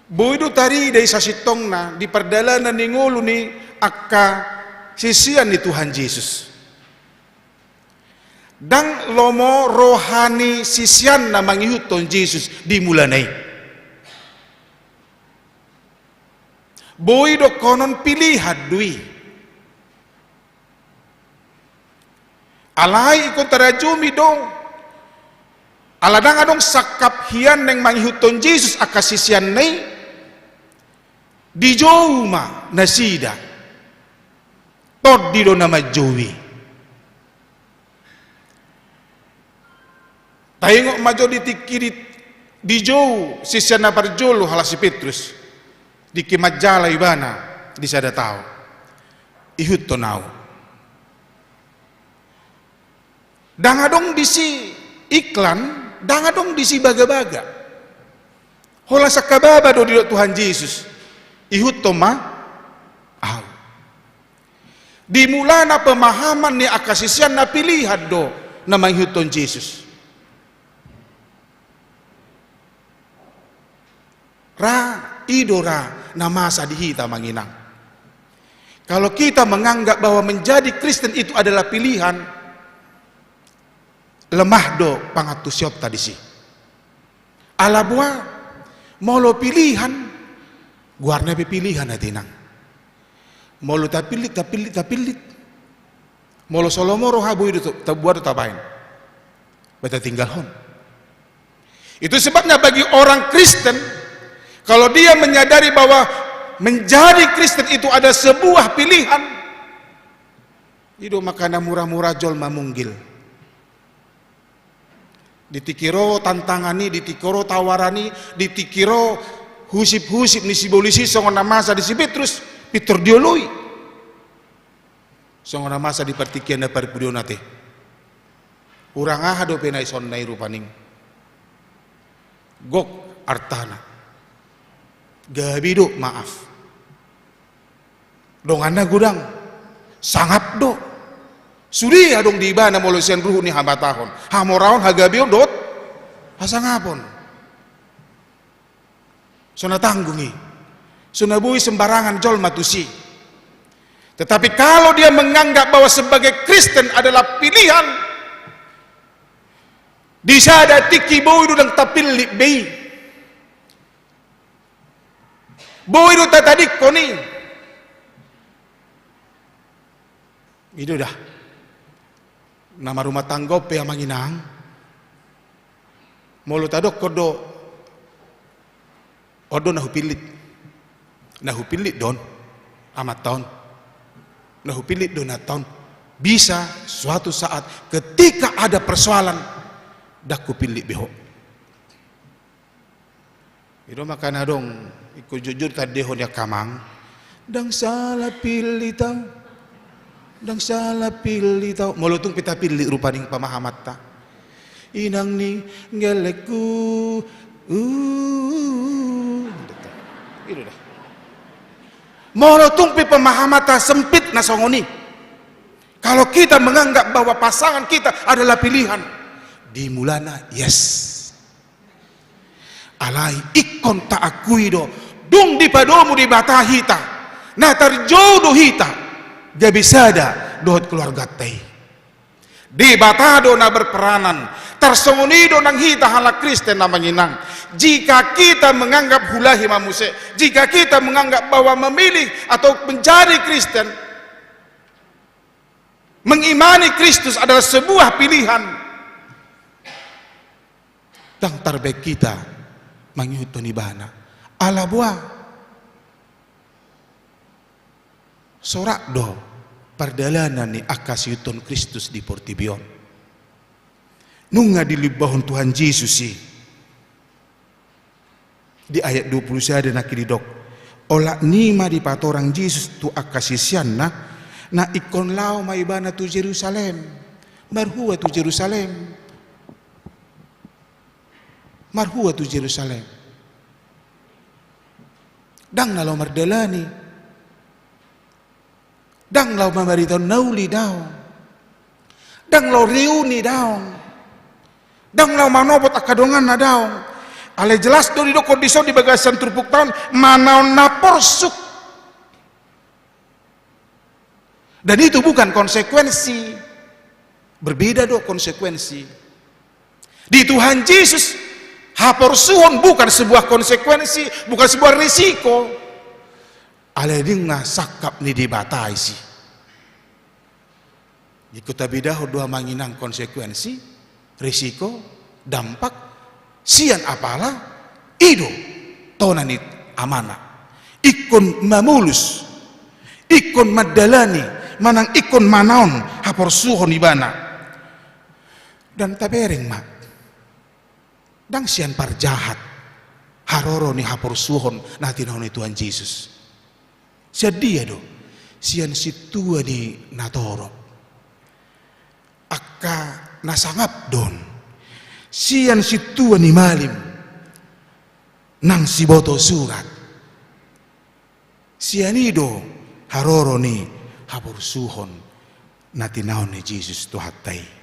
boido tari day sa sitong na di perdalanan ni ngulu ni akka sisian ni Tuhan Yesus dang lomo rohani sisian na mangihuton Jesus dimulanay. Boy do konon pilihan dui. Alay ikon tarajumi dong. Aladang adong sakap hian neng mangihuton Jesus akasisian nay di joma nasida. Tod di do nama jowi. Tayong majo di tikirit di jauh sisya na parjolo halasi Petrus di kimajala ibana di sada tao ihut tonau dangadong disi iklan dangadong disi baga-baga hola sakababa do di Tuhan Yesus ihut toma au dimulana pemahaman ni akasisian na pilihan do na manghuton Yesus. Idora na masa dihita manginang. Kalau kita menganggap bahwa menjadi Kristen itu adalah pilihan, lemah do pangatusyot tadi si. Alabua molo pilihan, guarna pilihan natinang. Molo tapilit. Molo solomoro habu itu tabuat tabain. Beta tinggal hon. Itu sebabnya bagi orang Kristen, kalau dia menyadari bahwa menjadi Kristen itu ada sebuah pilihan, itu makana murah-murah jol mamunggil. Ditikiro tantangani, ditikiro tawarani, ditikiro husip-husip ni sibolisi songon masa di si Petrus, Peter dioloi. Songon masa di partikian na parpudio nate. Urang aha do penai sonnai rupaning. Gok artana. Gabi do maaf dongana gudang sangap do suri adong di ibana molosian ruhu ni habatahon hamoraon hagabi dot hasangapon sona tanggungi sona bui sembarangan jol matusi. Tetapi kalau dia menganggap bahwa sebagai Kristen adalah pilihan disada tiki boi dudang tapilli bei boy do tatadik koni. Itu dah. Nama rumah tangga pe manginang. Molo tadok kodo. Odo nahu pilit. Nahu pilit don. Amat tahun. Nahu pilit don tahun. Bisa suatu saat ketika ada persoalan dak ku pilit beho. Itu makana dong ikut jujur tadi dia kamang dang salah pilih tau molotung pita pilih rupaning pamahamat ta inang ni ngeleku itu dah molotung pi pemahamat ta sempit na songoni. Kalau kita menganggap bahwa pasangan kita adalah pilihan dimulana yes alai ikon tak akui do dung di padomu di bata hita na terjodoh hita gabisada dohot keluarga tei di bata do na berperanan tersembunyi do nang hita hala Kristen na manginang. Jika kita menganggap hulahi mamuse, jika kita menganggap bahwa memilih atau menjadi Kristen, mengimani Kristus adalah sebuah pilihan, dan terbaik kita mangihutun ibana ala buah sorak do perdalanan ni akasihutun Kristus di Portibion nunga dilibahun Tuhan Yesus si di ayat 20 ada nak didok olah nima di patorang Yesus tu akasisian na ikon lao maibana tu Jerusalem marhua tu Jerusalem marhua tu Jerusalem dang nalau mardalani dang lau mamarito nauli daw dang lau riuni daw dang lau manopot akadongan na daw ale jelas do didok kondisyon di bagasan turpuk tahun manaon na porsuk dan itu bukan konsekuensi Berbeda do konsekuensi. Di Tuhan Yesus, haporsuhon bukan sebuah konsekuensi, bukan sebuah risiko. Aleding na sakap ni dibatai si. Jika tabidah dua manginang konsekuensi, risiko, dampak, sian apalah, ido, tonanit amanah. Ikon mamulus, ikon madalani, manang ikon manaon, haporsuhon ibana. Dan tabering mak, dang sian parjahat, haroro ni haporsuhon natin ni Tuhan Yesus. Sedia do, sian situa ni natoro, akka nasangap don, sian situa ni malim, nang siboto surat, sianido haroro ni haporsuhon natin ni Yesus tuhatai.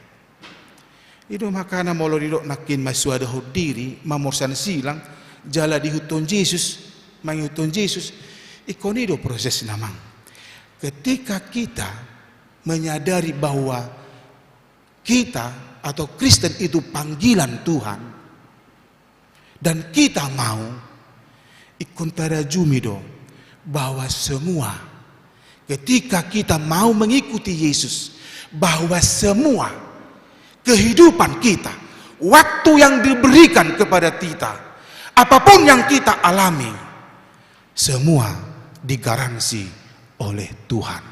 Ido makana molo didok nakin masuada diri mamorsan silang jala di huton Yesus manghuton Yesus ikon ido proses namang ketika kita menyadari bahwa kita atau Kristen itu panggilan Tuhan dan kita mau ikon tarajumi do bahwa semua ketika kita mau mengikuti Yesus bahwa semua kehidupan kita, waktu yang diberikan kepada kita, apapun yang kita alami, semua digaransi oleh Tuhan.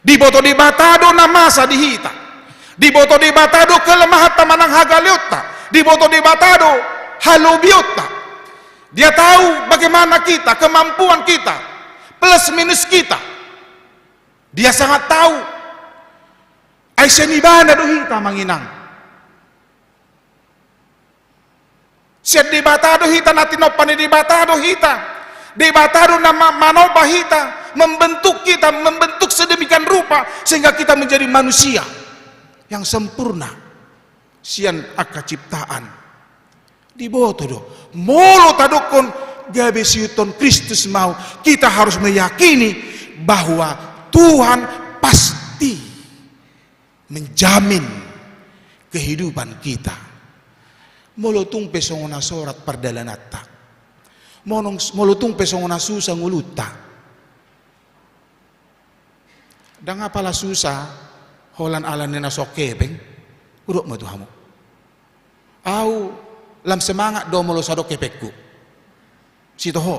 Diboto di batado na masa dihita, diboto di batado kelemahan tamanang hagaliota, diboto di batado halubiota. Dia tahu bagaimana kita, kemampuan kita, plus minus kita. Dia sangat tahu. Ay senibana do hita manginang. Siya dibatado hita natin o panidibatado hita. Dibatado na manoba hita. Membentuk kita, membentuk sedemikian rupa. Sehingga kita menjadi manusia yang sempurna. Sian akka ciptaan. Diboto do. Molo tadokon gabe siuton Kristus mau. Kita harus meyakini bahwa Tuhan pasti menjamin kehidupan kita. Molotung pesongona sorat perdalanata. Molotung pesongona susah nguluta. Dan apalah susah holan alan nena sokebeng. Uruk mo tuhamu. Au lam semangat do molo sadok kepekku. Sitoho.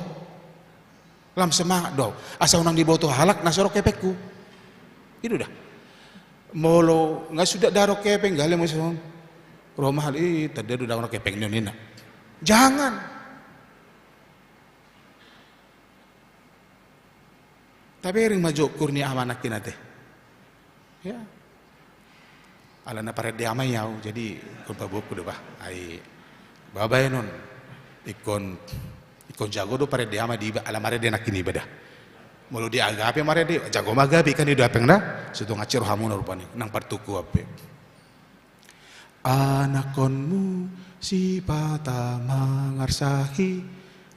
Lam semangat do. Asa unang diboto halak na sadok kepekku. Itu dah. Molo nggak sudah daro kepeng gale mo son romahal tadi do daro kepeng nina. Jangan. Tapi ring maju kurnia amanak kinate. Ya. Ala na parede amay yaw jadi kun pabuku do ba. Ay babay non ikon jago do parede amay di ala marede nakini beda. Mulu dia agape marede jago magapi kan itu apeng na sudo ngacir hamun rupani nang partuku ape anakonmu si pata mangarsahi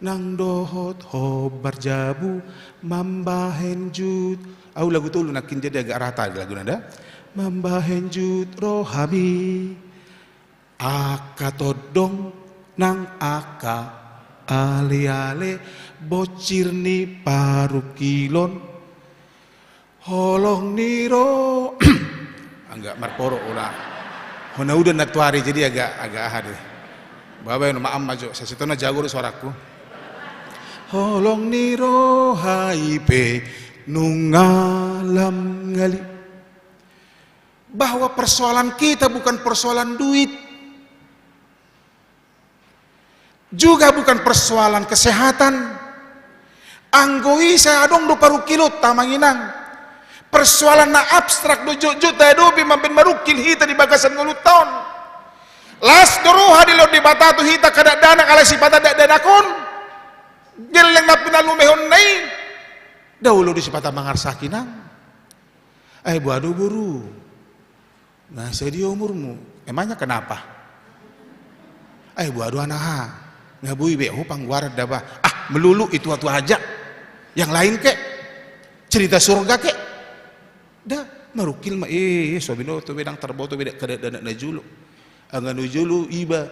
nang dohot hobar jabu mambahen jut au lagu tulu nakin jadi agak rata lagu nada mambahen jut rohami akatodong nang aka ale-ale bocir ni parukilon holong niro enggak marporo ulah hona udah natuari jadi agak ahad babai no maam maju sasitona jago suaraku holong niro haipe nungalam ngali bahwa persoalan kita bukan persoalan duit juga bukan persoalan kesehatan. Anggoi saya adong do parukilot tamanginang. Persoalan na abstrak do jujut do bi mampin marukil hita di bagasan ngulut tahun. Las doruha di lo di batatu hita kada dana kala si pata danakon. Geleng na pinalumehon nai. Dahulu di si pata mangarsakinang. Ay buado buru. Nah saya di umurmu. Emangnya kenapa? Ay buado anaha. Ngabui be hupang warad daba melulu itu aja yang lain kek cerita surga kek dah marukil ma sobino to bedang tarboto beda kada dana julu anganu julu iba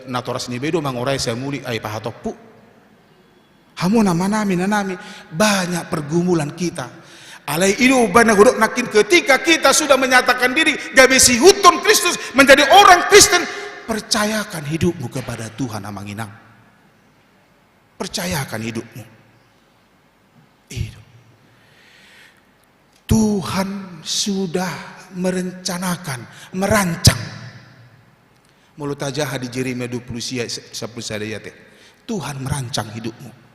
natoras ni bedo mangorai samuli ay pahatopu. Hamu nama-nami banyak pergumulan kita. Alai ilu bana godok nakin ketika kita sudah menyatakan diri gabesi hutun Kristus menjadi orang Kristen, percayakan hidupmu kepada Tuhan amanginang. Percayakan hidupmu. Itu. Tuhan sudah merencanakan, merancang. Mulut aja di Jeremia 20 10 sadayate. Tuhan merancang hidupmu.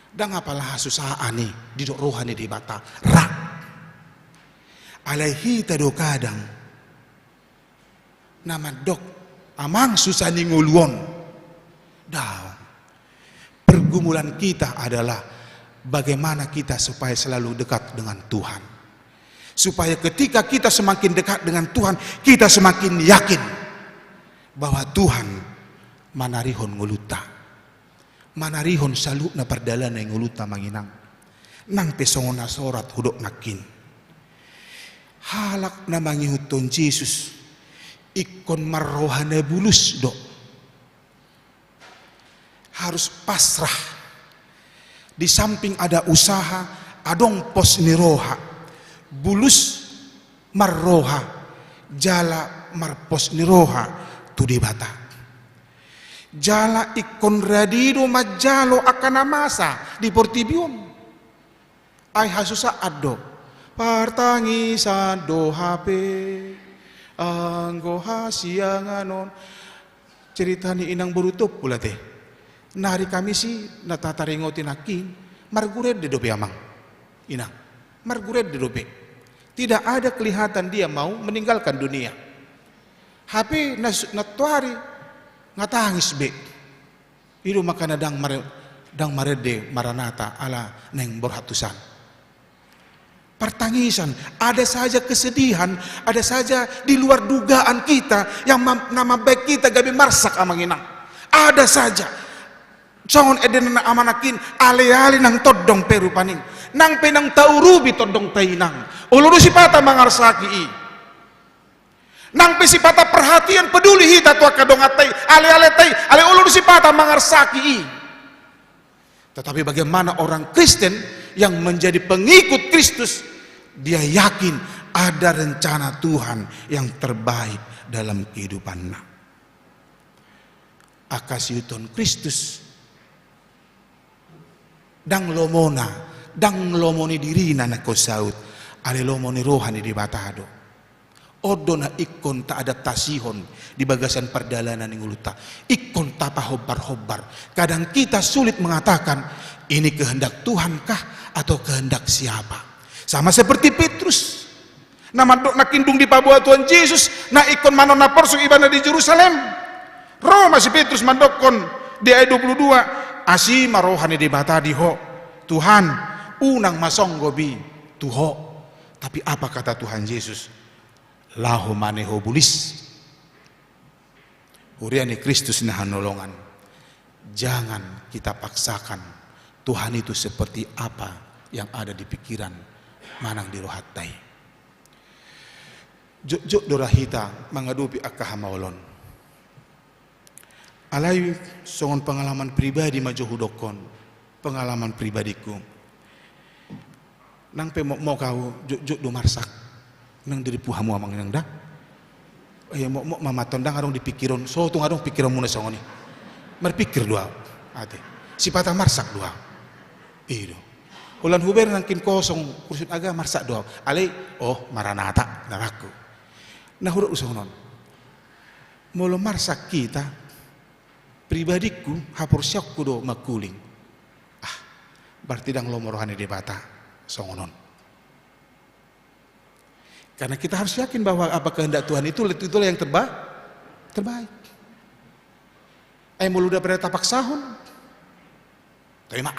Dan apalah susah ani di dok rohani di bata rak alaihi tado kadang nama dok amang susah ni nguluon daun. Pergumulan kita adalah bagaimana kita supaya selalu dekat dengan Tuhan, supaya ketika kita semakin dekat dengan Tuhan kita semakin yakin bahwa Tuhan manarihon nguluta. Manarihon saluk na perdalan yang nguluta manginang nang pesongona sorat hudok nakin halak na mangihuton Jesus ikon marrohana bulus dok harus pasrah. Di samping ada usaha adong pos niroha bulus marroha jala marpos niroha tu di bata jala ikon radido majalo akan masa di portibium ay hasusa addo partangisan do hape anggo hasianganon cerita ni inang berutup pula teh nah hari Kamisi natataringotin akin margured de dope amang inang margured de dope tidak ada kelihatan dia mau meninggalkan dunia HP natuari ngatangis be itu makana dang marede maranata ala neng borhatusan pertangisan ada saja kesedihan ada saja di luar dugaan kita yang nama baik kita gabi marsak amanginang ada saja songon eden na amanakin ale-ale nang todong peru paning nang penang taurubi todong tainang uluru sipata mangarsaki nang pesipata perhatian peduli hita tua kadongatai ale-ale tai ale ulur sipata mangarsaki. Tetapi bagaimana orang Kristen yang menjadi pengikut Kristus dia yakin ada rencana Tuhan yang terbaik dalam kehidupannya. Akasiuton Kristus dang lomoni dirina na kosaut ale lomoni rohani di batado. Odo na ikon ta adaptasihon di bagasan perjalanan yang uluta ikon tapa hobar-hobar. Kadang kita sulit mengatakan ini kehendak Tuhankah atau kehendak siapa. Sama seperti Petrus nama dok nakindung di pabua Tuhan Yesus na ikon manona porsuk ibana di Jerusalem roh masih Petrus mandokon di ayat 22 asi marohani di bata di ho Tuhan unang masong gobi tuho. Tapi apa kata Tuhan Yesus? Lahu maneho bulis huriani Kristus nah nolongan. Jangan kita paksakan Tuhan itu seperti apa yang ada di pikiran manang di rohatai. Jok dorahita mengadupi akahamaulon alai songon pengalaman pribadi majohudokon pengalaman pribadiku nang pe mau kau jok do marsak nang diri puhamu amang nang dah mau mama tondang arong dipikiron so tung arong pikiron muna songoni berpikir dua ate si patah marsak dua itu ulan huber nangkin kosong kursun aga marsak dua alai oh maranata naraku nah huruf usonon molo marsak kita pribadiku hapur syakku do makuling berarti dang lomorohani debata songonon. Karena kita harus yakin bahwa apa kehendak Tuhan itulah yang terbaik. Ay muluda pada tapak sahun. Tapi mak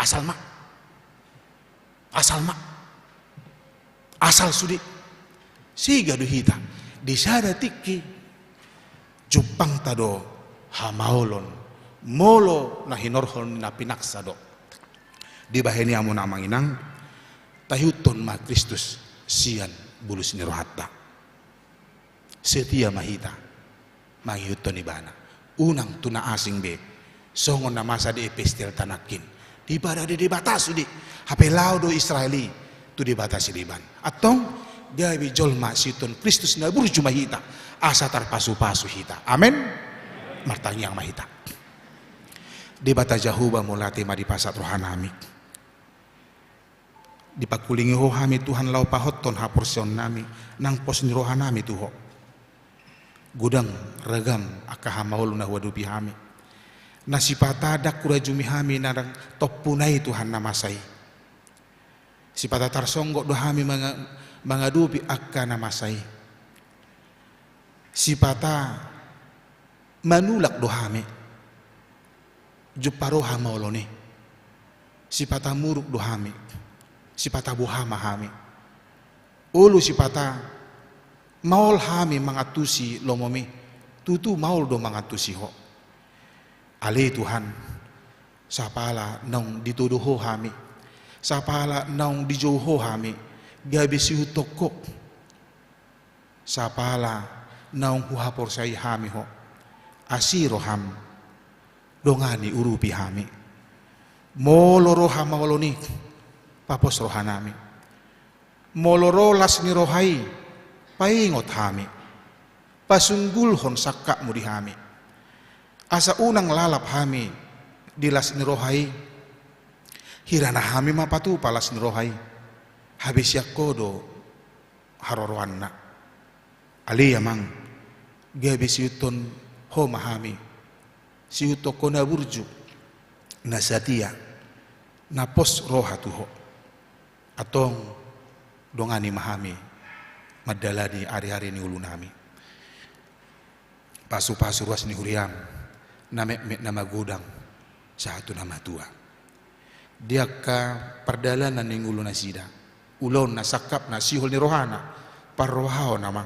asal sudi. Siga duhita disada tiki jupang tado hamaolon molo na hinorhon na pinaksado. Di baheni amon amanginang tahuton ma Kristus sian bulus ni rohatta. Setia mahita mangyuto ni bana. Unang tuna asing be. Songon na masa di epestel tanakin. Di bada di batas di. Hapelao do Israeli. Tu di batas di ban. Atong gabi jolma siton Kristus na burju mahita. Asa tarpasu-pasu hita. Amen. Martanyang mahita. Di bata Jahuba mulati madipasat rohanami. Di pagkulingi ho hami Tuhan lau pahoton ha porsion nami nang pos ni rohanami tuho. Gudang ragam akahamaul na wadupi hami. Nasipatada kurajumi hami narang topunai Tuhan namasai. Sipata tarsonggo do hami mangadupi akka namasai. Sipata manulak do hami. Juparo hamauloni. Sipata muruk do hami. Sipata buhama hami. Ulu sipata maul hami mangatusi lomomi. Tutu maul do mangatusi ho. Ali Tuhan, sapala nang dituduho hami, sapala nang dijauho hami, gabi si hutoko, sapala nang huhapor say hami ho, asiro ham, dongani urupi hami, moloro hamawaloni, papos rohanami, moloro las ni rohai, paingot hami, pasunggulhon sakka mudi hami. Asa unang lalap hami dilas ni rohai hirana hami mapatu palas ni rohai habis yakodo haroroanna ali yamang gabi siuton ho mahami siutoko na burju na satia na pos roha tuho atong dongani mahami madalani ari-ari ni ulunami pasu-pasu ruas ni huriam nama gudang satu nama tua dia ka perdalanan ning ulo na sida ulon na sakap na sihol ni rohana parrohao namang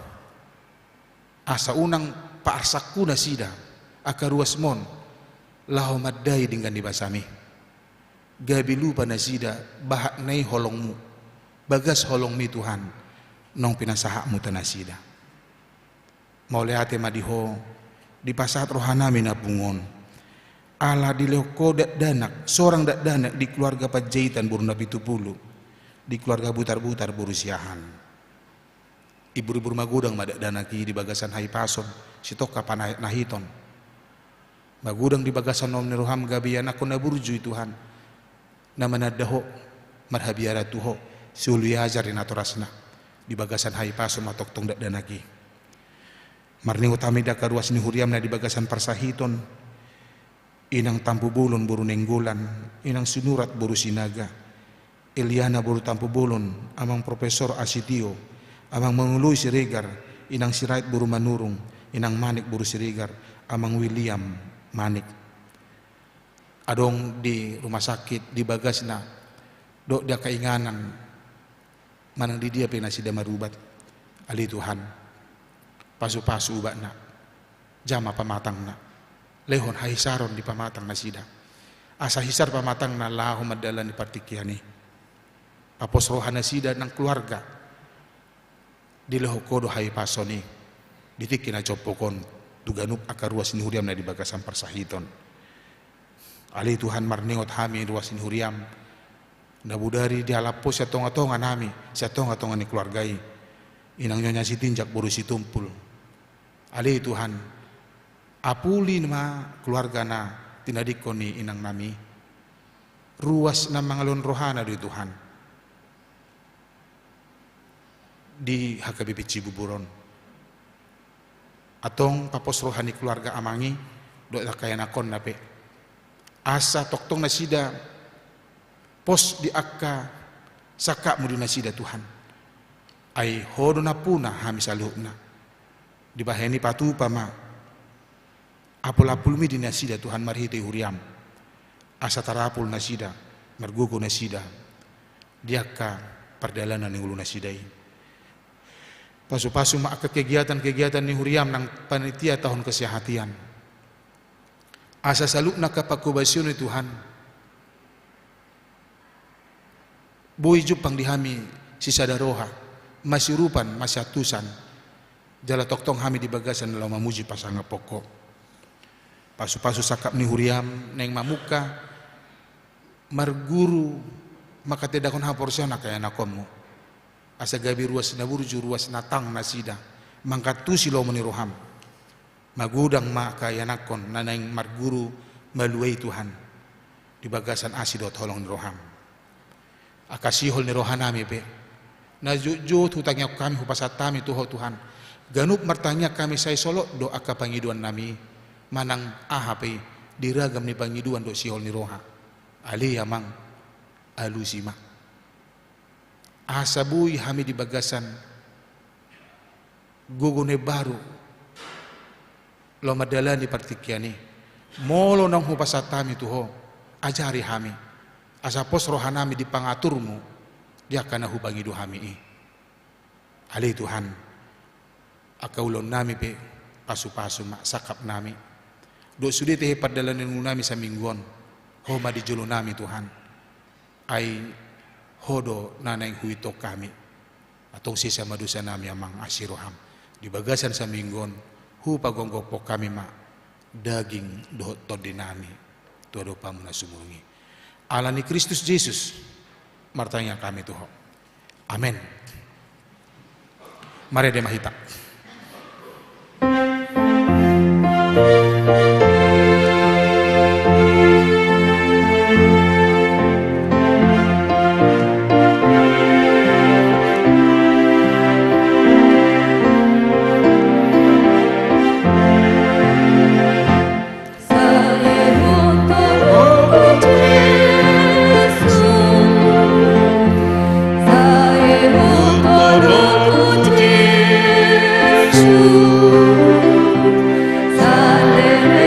asa unang paarsaku na sida akaruas mon laho maddai dengan dibasami gabi lupa na sida bahak nai holongmu bagas holongmi Tuhan nong pinasahakmu tanasida maulehate madiho di pasat rohanami na pungon ala di leko dak danak seorang dak danak di keluarga Pajaitan buru nabi tupulu di keluarga butar-butar buru siahan ibu-ibu magudang madak danaki di bagasan hai pason sitoka panah nahiton magudang di bagasan nom neroham gabian aku na burju Tuhan nama nadaho marhabiara tuho siulu yajar di naturasna di bagasan hai pason matok tong dak danaki marni utami daka ruas ni huriam na di bagasan parsahiton inang tampu bulon buru nenggulan inang sinurat buru sinaga Eliana buru tampu bulon amang profesor Asitio amang mangului Siregar inang sirait buru manurung inang Manik buru Siregar amang William Manik adong di rumah sakit di bagasna dok dia keinganan manang di dia penasida marubat ali Tuhan pasu-pasu ubak na jama pamatang na lehon haisaron di pamatang na sida asa hisar pamatang na laho madalan di partikiani papos rohana sida ng keluarga di leho kodo hai pasoni ditiki na copokon duganup akaruas ni huriam na di bagasan parsahiton ali Tuhan marningot hami ruas ni huriam nabudari di halapo sa tonga-tonga nami sa tonga-tonga ni keluargai inang nyonya si tinjak buru si tumpul ali Tuhan apuli nama keluarga na tinadiko ni inang nami ruas na mangalon rohana di Tuhan di hakabibi Cibuburon atong papos rohani keluarga amangi do kaya nakon nape asa toktong nasida pos di akka saka mudi nasida Tuhan ay hodo na puna hami saluhna di baheni patu pama apul-apul mi di nasida Tuhan marhite huriam asa tarapul nasida margugo nasida diaka perdalanan ni ulu nasidai pasu-pasu mak kegiatan-kegiatan ni huriam nang panitia tahun kesehatan asa salukna kapakubasyon ni Tuhan buhi jupang dihami si sadaroha masih rupan, masih atusan. Jala toktong kami di bagasan dalam memuji pasanga pokok. Pasu-pasu sakap ni huriam neng mamuka marguru maka tidak kon haporsian kaya nakonmu. Asa gabi ruas na burju ruas natang nasida mangkat tu silo meniroham. Magudang maka yanakon nanang marguru maluai Tuhan di bagasan asidot holong niroham. Akasihol nirohanami pe. Na jujut hutangnya kami hupasatami tuho Tuhan. Ganup martanya kami say solo do aka pangiduan nami manang ahape diragam ni pangiduan do sihol niroha. Ali amang alusima. Asabuy hami di bagasan gugune baru lo madalan di partikyani molo nang hupasatami tuho ajari hami asa pos rohanami di pangaturmu dia kana hubangidu hami ali Tuhan akaulon nami pe pasu-pasu mak sakap nami do sudi teh padalanin nami sa mingguan ho ma di jolo nami Tuhan ai hodo nanay huito kami atong sisa madusa nami amang asiroham di bagasan sa minggon hu pagonggopok kami ma daging dohot todinami todo pamuna sumungi ala ni Kristus Yesus martanya kami tuho amen. Mari de mahita. Salve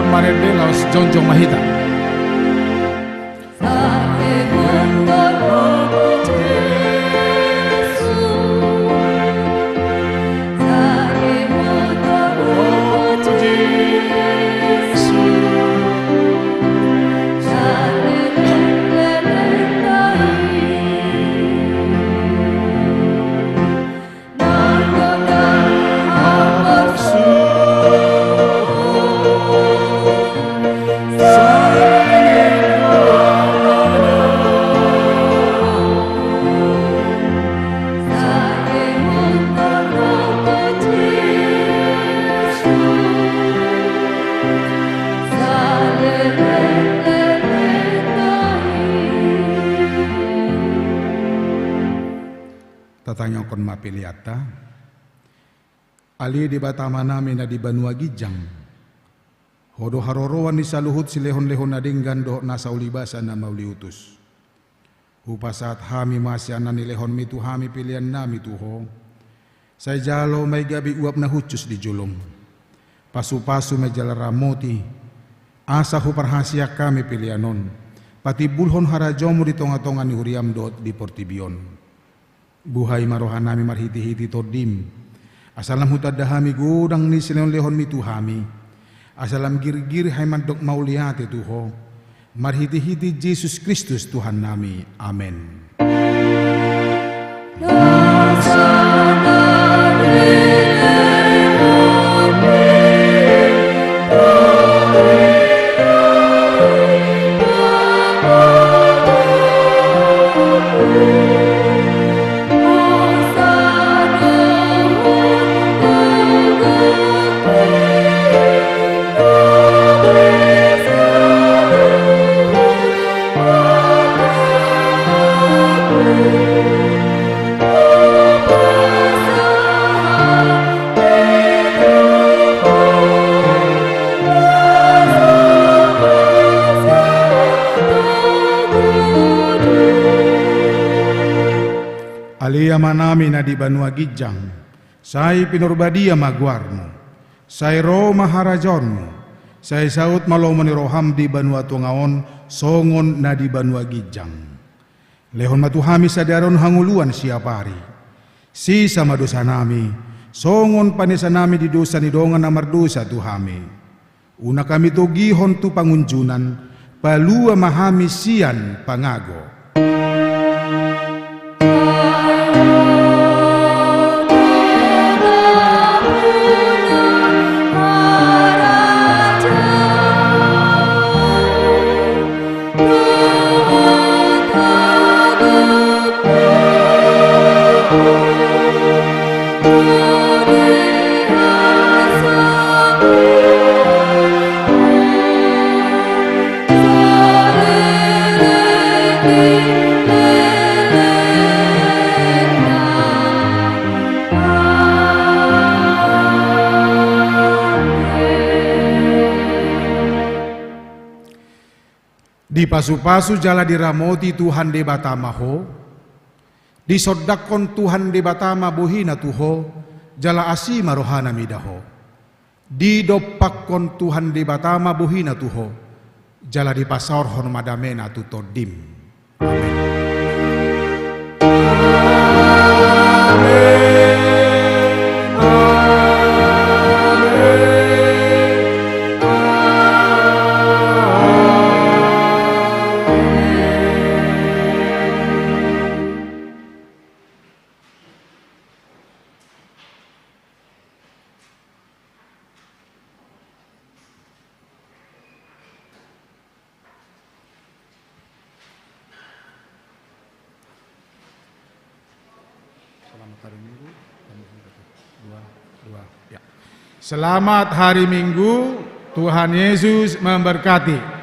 marede laos jonjong mahita. Tatanya kon mapiliata ali di batama nami na di Banua Gijang hodo harorowan ni saluhut si lehon-lehon na dinggan do nasa ulibasa na mauliutus upasat hami masyanan ni lehon mitu hami pilihan nami tuho say jalo may gabi uap na hucus di julong pasu-pasu may jalaramoti asa hu parhasya kami pilihanon pati bulhon harajomu di tonga-tonga ni huriam dot di Portibion. Buhay marohan nami marhiti-hiti todim. Asalam hutadahami gudang ni sileon lehon mitu hami. Asalam gir-gir hay mandok mauliate tuho. Marhiti-hiti Yesus Kristus Tuhan nami. Amen. Aliyama nami na di Banua Gijang, say pinurbadia magwarmo, say ro maharajonmo, say saut malomo ni roham di Banua Tungaon, songon na di Banua Gijang. Lehon matuhami sa daron hanguluan siapari, si sama dosa nami, songon panisa nami di dosa ni dongan na mardosa tuhami. Una kami tugihon tu pangunjunan, palua mahami sian pangago. Di pasu-pasu jala diramoti Tuhan de batamaho, di sodakon Tuhan de batama buhina tuho, jala asima rohana midaho. Di dopakkon Tuhan de batama buhina tuho, jala di pasaorhon madamena tutodim. Amin. Selamat hari Minggu, Tuhan Yesus memberkati.